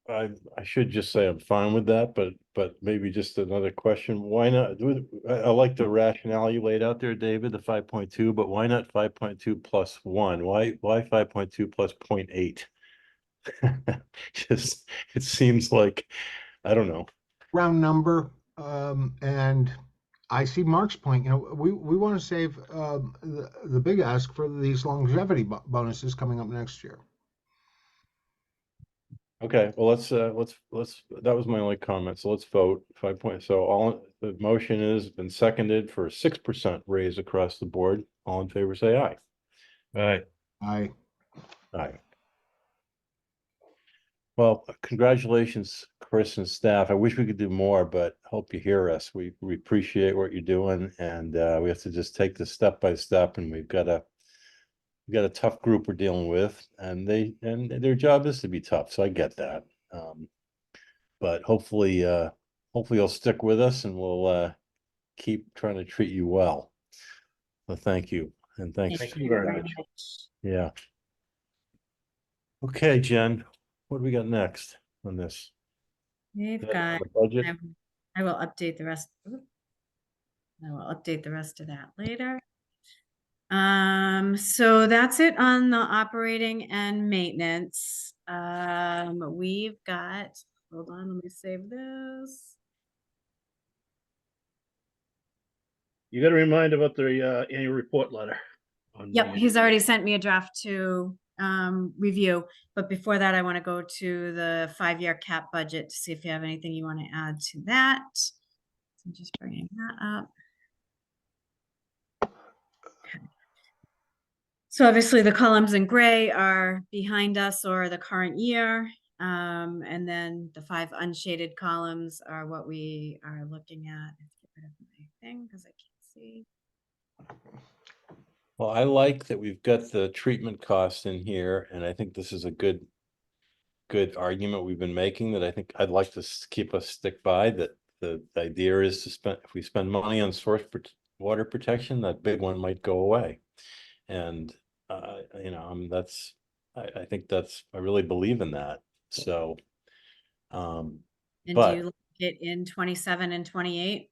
Speaker 1: I should just say I'm fine with that, but maybe just another question. Why not? I like the rationale you laid out there, David, the 5.2, but why not 5.2 plus 1? Why 5.2 plus 0.8? Just, it seems like, I don't know.
Speaker 3: Round number, and I see Mark's point. You know, we want to save the big ask for these longevity bonuses coming up next year.
Speaker 1: Okay, well, let's, that was my only comment. So let's vote 5 point. So the motion has been seconded for a 6% raise across the board. All in favor, say aye.
Speaker 4: All right.
Speaker 1: Aye. Well, congratulations, Chris and staff. I wish we could do more, but hope you hear us. We appreciate what you're doing, and we have to just take this step by step, and we've got a tough group we're dealing with, and their job is to be tough, so I get that. But hopefully you'll stick with us, and we'll keep trying to treat you well. So thank you, and thanks.
Speaker 5: Thank you very much.
Speaker 1: Yeah. Okay, Jen, what do we got next on this?
Speaker 6: We've
Speaker 1: Is that
Speaker 6: got,
Speaker 1: the budget?
Speaker 6: I will update the rest. I will update the rest of that later. So that's it on the operating and maintenance. We've got, hold on, let me save this.
Speaker 5: You got to remind about the annual report letter.
Speaker 6: Yep, he's already sent me a draft to review, but before that, I want to go to the 5-year cap budget to see if you have anything you want to add to that. So I'm just bringing that up. Okay. So obviously the columns in gray are behind us or the current year. And then the 5 unshaded columns are what we are looking at. Let's get rid of my thing because I can't see.
Speaker 1: Well, I like that we've got the treatment costs in here, and I think this is a good argument we've been making that I think I'd like to keep us stick by, that the idea is to spend, if we spend money on source water protection, that big one might go away. And you know, I think I really believe in that. So
Speaker 6: And
Speaker 1: but
Speaker 6: do you like it in 27 and 28?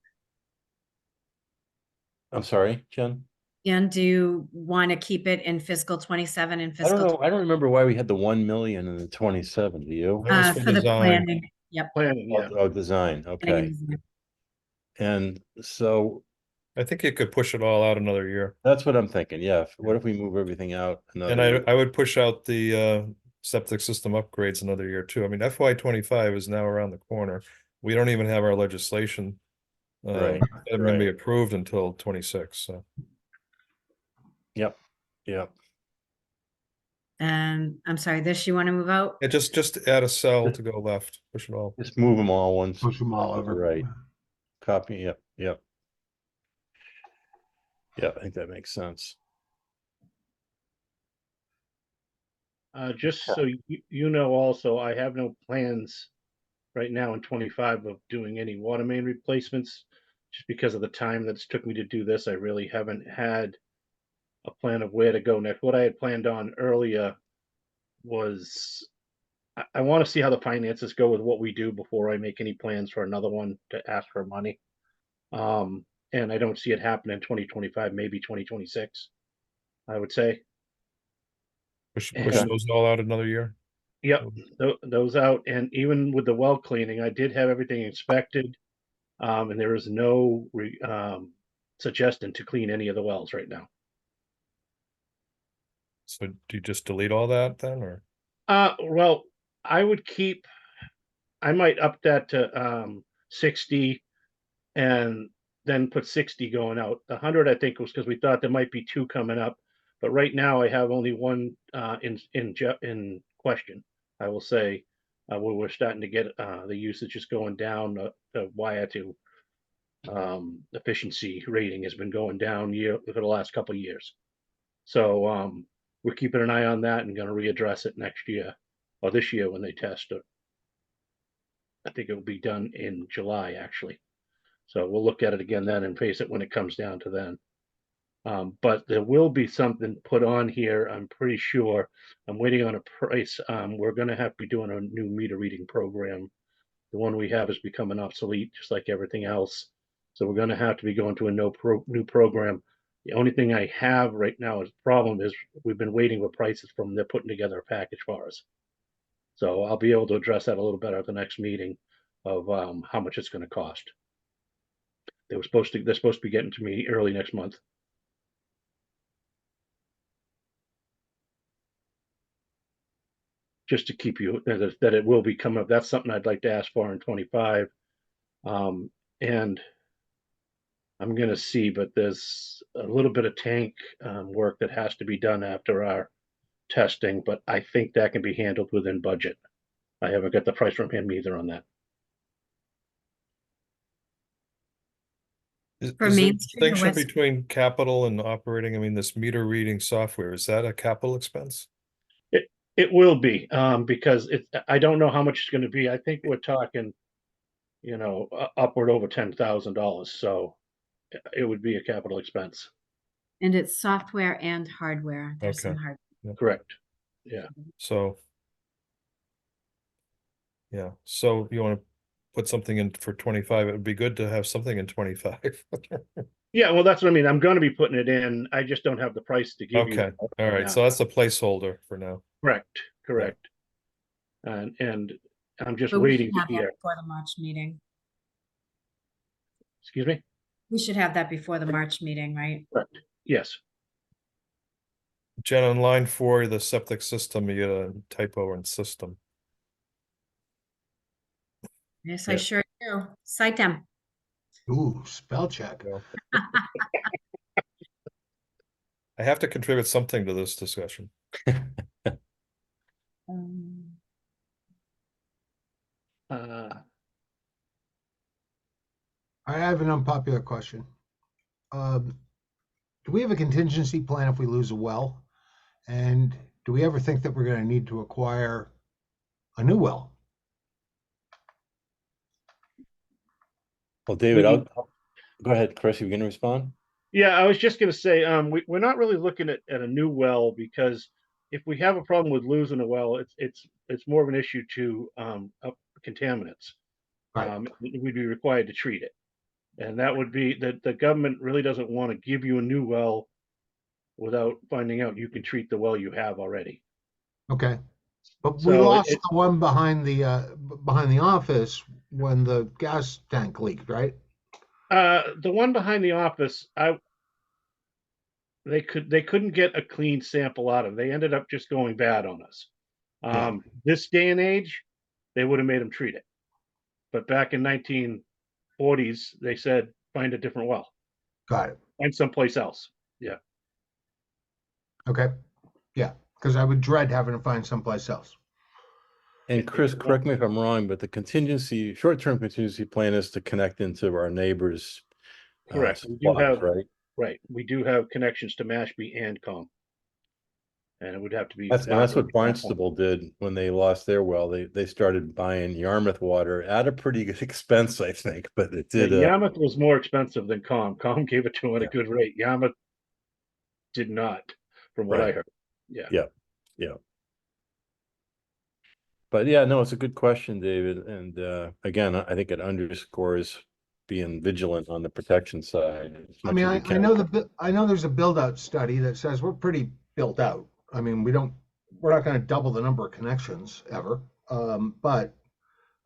Speaker 1: I'm sorry, Jen.
Speaker 6: And do you want to keep it in fiscal 27 and
Speaker 1: I
Speaker 6: fiscal?
Speaker 1: don't know. I don't remember why we had the 1 million and the 27. Do you?
Speaker 4: That was for
Speaker 6: For the
Speaker 4: design.
Speaker 6: planning. Yep.
Speaker 5: Planning, yeah.
Speaker 1: Oh, design.
Speaker 6: planning
Speaker 1: Okay.
Speaker 6: and design.
Speaker 1: And so
Speaker 4: I think you could push it all out another year.
Speaker 1: that's what I'm thinking. Yeah. What if we move everything out another
Speaker 4: And
Speaker 1: year?
Speaker 4: I would push out the septic system upgrades another year too. I mean, FY25 is now around the corner. We don't even have our legislation
Speaker 1: Right,
Speaker 4: going to be
Speaker 1: right.
Speaker 4: approved until 26. So
Speaker 1: Yep.
Speaker 6: And I'm sorry, this you want to move out?
Speaker 4: yeah, just add a cell to go left. Push it all.
Speaker 1: Just move them all once.
Speaker 3: Push them all over.
Speaker 1: Right. Copy. Yep. Yeah, I think that makes sense.
Speaker 5: Just so you know, also, I have no plans right now in 25 of doing any water main replacements. Just because of the time that's took me to do this, I really haven't had a plan of where to go next. What I had planned on earlier was I want to see how the finances go with what we do before I make any plans for another one to ask for money. And I don't see it happen in 2025, maybe 2026, I would say.
Speaker 4: Push
Speaker 5: Okay.
Speaker 4: those all out another year.
Speaker 5: Yep, those out, and even with the well cleaning, I did have everything inspected. And there is no suggestion to clean any of the wells right now.
Speaker 4: So do you just delete all that then, or?
Speaker 5: Well, I might up that to 60 and then put 60 going out. The 100, I think, was because we thought there might be 2 coming up, but right now I have only 1 in question. I will say, where we're starting to get the usage is going down. The wire to efficiency rating has been going down for the last couple of years. So we're keeping an eye on that and going to readdress it next year or this year when they test it. I think it will be done in July, actually. So we'll look at it again then and face it when it comes down to then. But there will be something put on here, I'm pretty sure. I'm waiting on a price. We're going to have to be doing a new meter reading program. The one we have is becoming obsolete, just like everything else. So we're going to have to be going to a new program. The only thing I have right now as a problem is we've been waiting for prices from them. They're putting together a package for us. So I'll be able to address that a little better at the next meeting of how much it's going to cost. They're supposed to be getting to me early next month. Just to keep you that it will be coming up. That's something I'd like to ask for in 25. And I'm going to see, but there's a little bit of tank work that has to be done after our testing, but I think that can be handled within budget. I haven't got the price from him either on that.
Speaker 6: For
Speaker 4: Is there
Speaker 6: Main
Speaker 4: a
Speaker 6: Street or
Speaker 4: distinction
Speaker 6: West?
Speaker 4: between capital and operating? I mean, this meter reading software, is that a capital expense?
Speaker 5: It will be because I don't know how much it's going to be. I think we're talking, upward over $10,000. So it would be a capital expense.
Speaker 6: And it's software and hardware. There's some
Speaker 4: Okay.
Speaker 6: hardware.
Speaker 5: Correct. Yeah.
Speaker 4: So, yeah, so you want to put something in for 25, it would be good to have something in 25.
Speaker 5: Yeah, well, that's what I mean. I'm going to be putting it in. I just don't have the price to give you.
Speaker 4: Okay, all right,
Speaker 5: now.
Speaker 4: so that's a placeholder for now.
Speaker 5: Correct. And I'm just
Speaker 6: But we
Speaker 5: waiting
Speaker 6: should
Speaker 5: to
Speaker 6: have that
Speaker 5: hear.
Speaker 6: before the March meeting.
Speaker 5: Excuse me?
Speaker 6: We should have that before the March meeting, right?
Speaker 5: Correct. Yes.
Speaker 4: Jen, on line 4, the septic system, you get a typo in system.
Speaker 6: Yes,
Speaker 4: Yeah.
Speaker 6: I sure do. Cite them.
Speaker 3: Ooh, spell check.
Speaker 4: I have to contribute something to this discussion.
Speaker 3: I have an unpopular question. Do we have a contingency plan if we lose a well? And do we ever think that we're going to need to acquire a new well?
Speaker 1: Well, David, go ahead, Chris, you going to respond?
Speaker 5: Yeah, I was just going to say, we're not really looking at a new well because if we have a problem with losing a well, it's more of an issue to contaminants.
Speaker 3: Right.
Speaker 5: We'd be required to treat it, and that would be that the government really doesn't want to give you a new well without finding out you can treat the well you have already.
Speaker 3: Okay. But we
Speaker 5: So
Speaker 3: lost the one behind the office when the gas tank leaked, right?
Speaker 5: The one behind the office, they couldn't get a clean sample out of. They ended up just going bad on us.
Speaker 3: Yeah.
Speaker 5: This day and age, they would have made them treat it. But back in 1940s, they said find a different well,
Speaker 3: Got it.
Speaker 5: find someplace else. Yeah.
Speaker 3: Okay. Yeah, because I would dread having to find someplace else.
Speaker 1: And Chris, correct me if I'm wrong, but the short-term contingency plan is to connect into our neighbors.
Speaker 5: Correct. We do
Speaker 1: supplies,
Speaker 5: have
Speaker 1: right?
Speaker 5: Right. We do have connections to Mashpee and Com. And it would have to be.
Speaker 1: That's what
Speaker 5: at that point.
Speaker 1: Barnstable did when they lost their well. They started buying Yarmouth water at a pretty good expense, I think, but it did.
Speaker 5: Yarmouth was more expensive than Com. Com gave it to him at
Speaker 1: Yeah.
Speaker 5: a good rate. Yarmouth did not, from what I
Speaker 1: Right.
Speaker 5: heard. Yeah.
Speaker 1: Yeah. But yeah, no, it's a good question, David. And again, I think it underscores being vigilant on the protection side.
Speaker 3: I mean, I know there's a build out study that says we're pretty built out. I mean, we don't we're not gonna double the number of connections ever. But,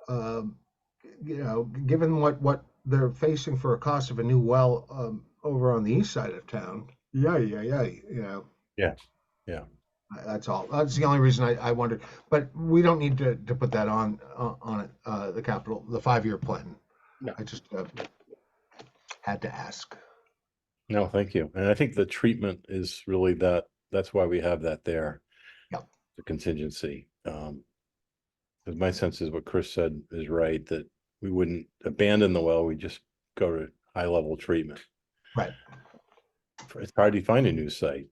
Speaker 3: you know, given what they're facing for a cost of a new well, over on the east side of town, yeah, you know.
Speaker 1: Yeah, yeah.
Speaker 3: That's all. That's the only reason I wondered. But we don't need to put that on it, the capital, the 5-year plan.
Speaker 5: No.
Speaker 3: I just had to ask.
Speaker 1: No, thank you. And I think the treatment is really that's why we have that there.
Speaker 3: Yep.
Speaker 1: The contingency. Because my sense is what Chris said is right, that we wouldn't abandon the well, we just go to high level treatment.
Speaker 3: Right.
Speaker 1: It's hard to find a new site.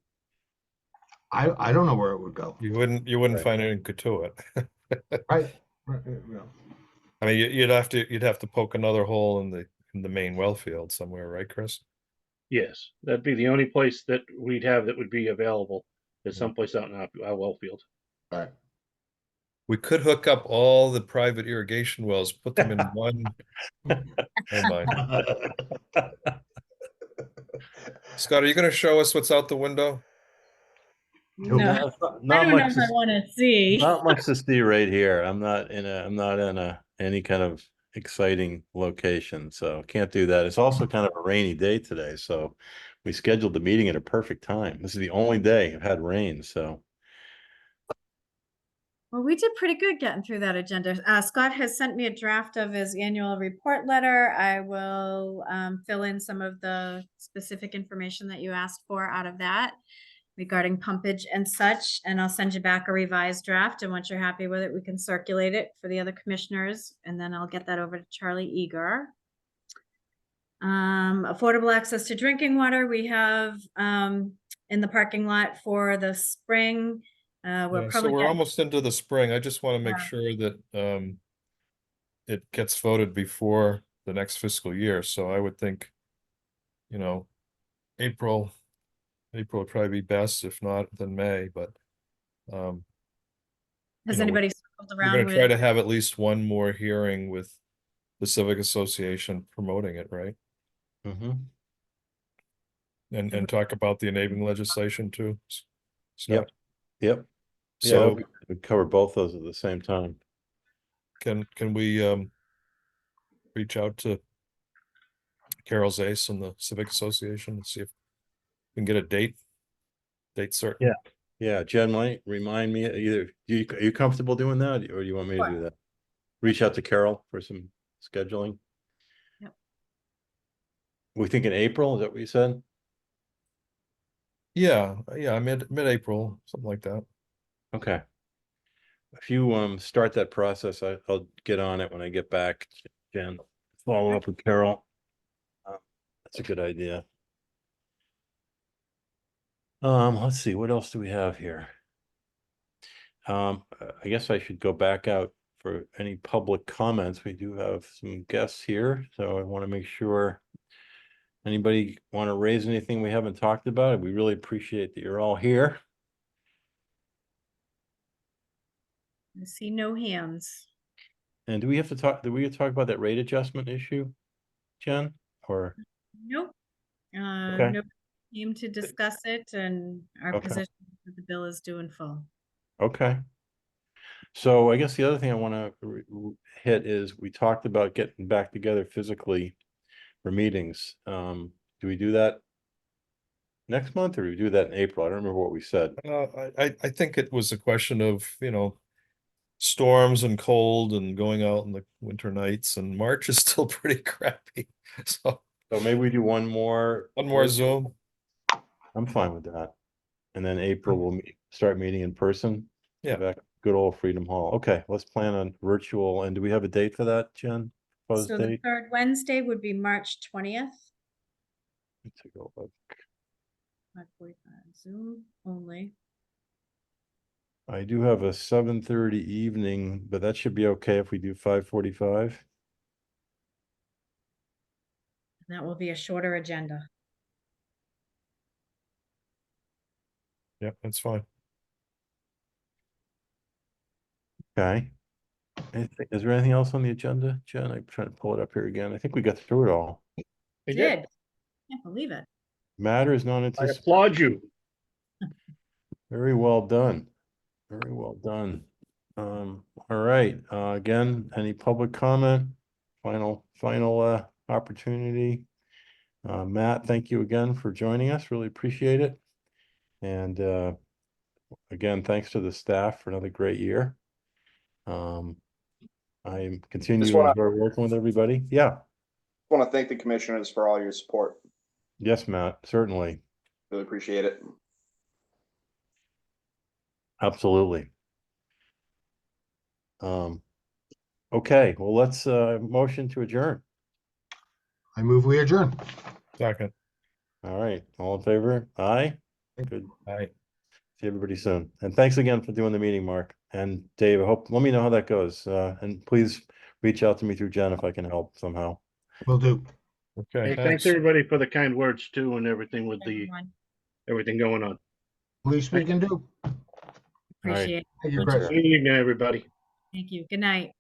Speaker 3: I don't know where it would go.
Speaker 4: You wouldn't
Speaker 1: Right.
Speaker 4: find it in Katuitt.
Speaker 3: Right. Yeah.
Speaker 4: I mean, you'd have to poke another hole in the main well field somewhere, right, Chris?
Speaker 5: Yes, that'd be the only place that we'd have that would be available. Is
Speaker 1: Mhm.
Speaker 5: someplace out in our well field.
Speaker 3: All right.
Speaker 4: We could hook up all the private irrigation wells, put them in one. Never mind. Scott, are you going to show us what's out the window?
Speaker 6: No,
Speaker 1: Not
Speaker 6: I
Speaker 1: not
Speaker 6: don't know
Speaker 1: much
Speaker 6: if I
Speaker 1: to-
Speaker 6: want to see.
Speaker 1: Not much to see right here. I'm not in any kind of exciting location, so can't do that. It's also kind of a rainy day today, so we scheduled the meeting at a perfect time. This is the only day I've had rain, so.
Speaker 6: Well, we did pretty good getting through that agenda. Scott has sent me a draft of his annual report letter. I will fill in some of the specific information that you asked for out of that regarding pumpage and such, and I'll send you back a revised draft. And once you're happy with it, we can circulate it for the other commissioners, and then I'll get that over to Charlie Eager. Affordable access to drinking water, we have in the parking lot for the spring. We're
Speaker 4: Yeah, so
Speaker 6: probably
Speaker 4: we're
Speaker 6: getting
Speaker 4: almost into the spring. I just want to make
Speaker 6: Yeah.
Speaker 4: sure that it gets voted before the next fiscal year. So I would think, you know, April would probably be best, if not then May, but
Speaker 6: Has
Speaker 4: you know,
Speaker 6: anybody circled
Speaker 4: we're
Speaker 6: around
Speaker 4: going to try
Speaker 6: with?
Speaker 4: to have at least one more hearing with the Civic Association promoting it, right?
Speaker 1: Mhm.
Speaker 4: And talk about the enabling legislation too.
Speaker 1: Yep.
Speaker 4: Scott.
Speaker 1: Yep. Yeah,
Speaker 4: So
Speaker 1: we cover both those at the same time.
Speaker 4: can we reach out to Carol Zace and the Civic Association and see if we can get a date certain?
Speaker 1: Yeah. Yeah, Jen might remind me either, are you comfortable doing that, or do you want me to
Speaker 6: Sure.
Speaker 1: do that? Reach out to Carol for some scheduling?
Speaker 6: Yep.
Speaker 1: We think in April, is that what you said?
Speaker 4: Yeah, mid-April, something like that.
Speaker 1: Okay. If you start that process, I'll get on it when I get back, Jen. Follow up with Carol. That's a good idea. Let's see, what else do we have here? I guess I should go back out for any public comments. We do have some guests here, so I want to make sure. Anybody want to raise anything we haven't talked about? We really appreciate that you're all here.
Speaker 6: I see no hands.
Speaker 1: And do we talk about that rate adjustment issue, Jen? Or,
Speaker 6: Nope.
Speaker 1: Okay.
Speaker 6: Nope. Came to discuss it, and our
Speaker 1: Okay.
Speaker 6: position that the bill is due in full.
Speaker 1: okay. So I guess the other thing I want to hit is we talked about getting back together physically for meetings. Do we do that next month, or do we do that in April? I don't remember what we said.
Speaker 4: I think it was a question of, storms and cold and going out in the winter nights, and March is still pretty crappy. So
Speaker 1: So maybe we do one more.
Speaker 4: one more Zoom.
Speaker 1: I'm fine with that. And then April we'll start meeting in person.
Speaker 4: Yeah.
Speaker 1: Back good old Freedom Hall. Okay, let's plan on virtual. And do we have a date for that, Jen? Proposed
Speaker 6: So the
Speaker 1: date?
Speaker 6: third Wednesday would be March 20th.
Speaker 1: Let's take a look.
Speaker 6: 5:45 Zoom only.
Speaker 1: I do have a 7:30 evening, but that should be okay if we do 5:45.
Speaker 6: That will be a shorter agenda.
Speaker 4: Yeah, that's fine.
Speaker 1: Okay. Is there anything else on the agenda, Jen? I'm trying to pull it up here again. I think we got through it all.
Speaker 5: We
Speaker 6: Did. Can't believe it.
Speaker 1: Matters
Speaker 5: I
Speaker 1: non-anticipated.
Speaker 5: applaud you.
Speaker 1: Very well done. Very well done. All right, again, any public comment? Final opportunity. Matt, thank you again for joining us. Really appreciate it. And again, thanks to the staff for another great year. I am continuing to enjoy working with everybody. Yeah,
Speaker 7: Want to thank the commissioners for all your support.
Speaker 1: yes, Matt, certainly.
Speaker 7: Really appreciate it.
Speaker 1: Absolutely. Okay, well, let's motion to adjourn.
Speaker 3: I move we adjourn.
Speaker 4: Second.
Speaker 1: All right, all in favor? Aye. Good.
Speaker 4: All right.
Speaker 1: See everybody soon. And thanks again for doing the meeting, Mark. And Dave, let me know how that goes. And please reach out to me through Jen if I can help somehow.
Speaker 3: Will do.
Speaker 4: Okay,
Speaker 5: Hey, thanks everybody for the kind words too and everything with
Speaker 6: Everyone.
Speaker 5: everything going on.
Speaker 3: Least we can do.
Speaker 6: Appreciate it.
Speaker 3: Thank you,
Speaker 1: Thanks,
Speaker 3: Chris.
Speaker 1: sir.
Speaker 5: Good evening, everybody.
Speaker 6: Thank you. Good night.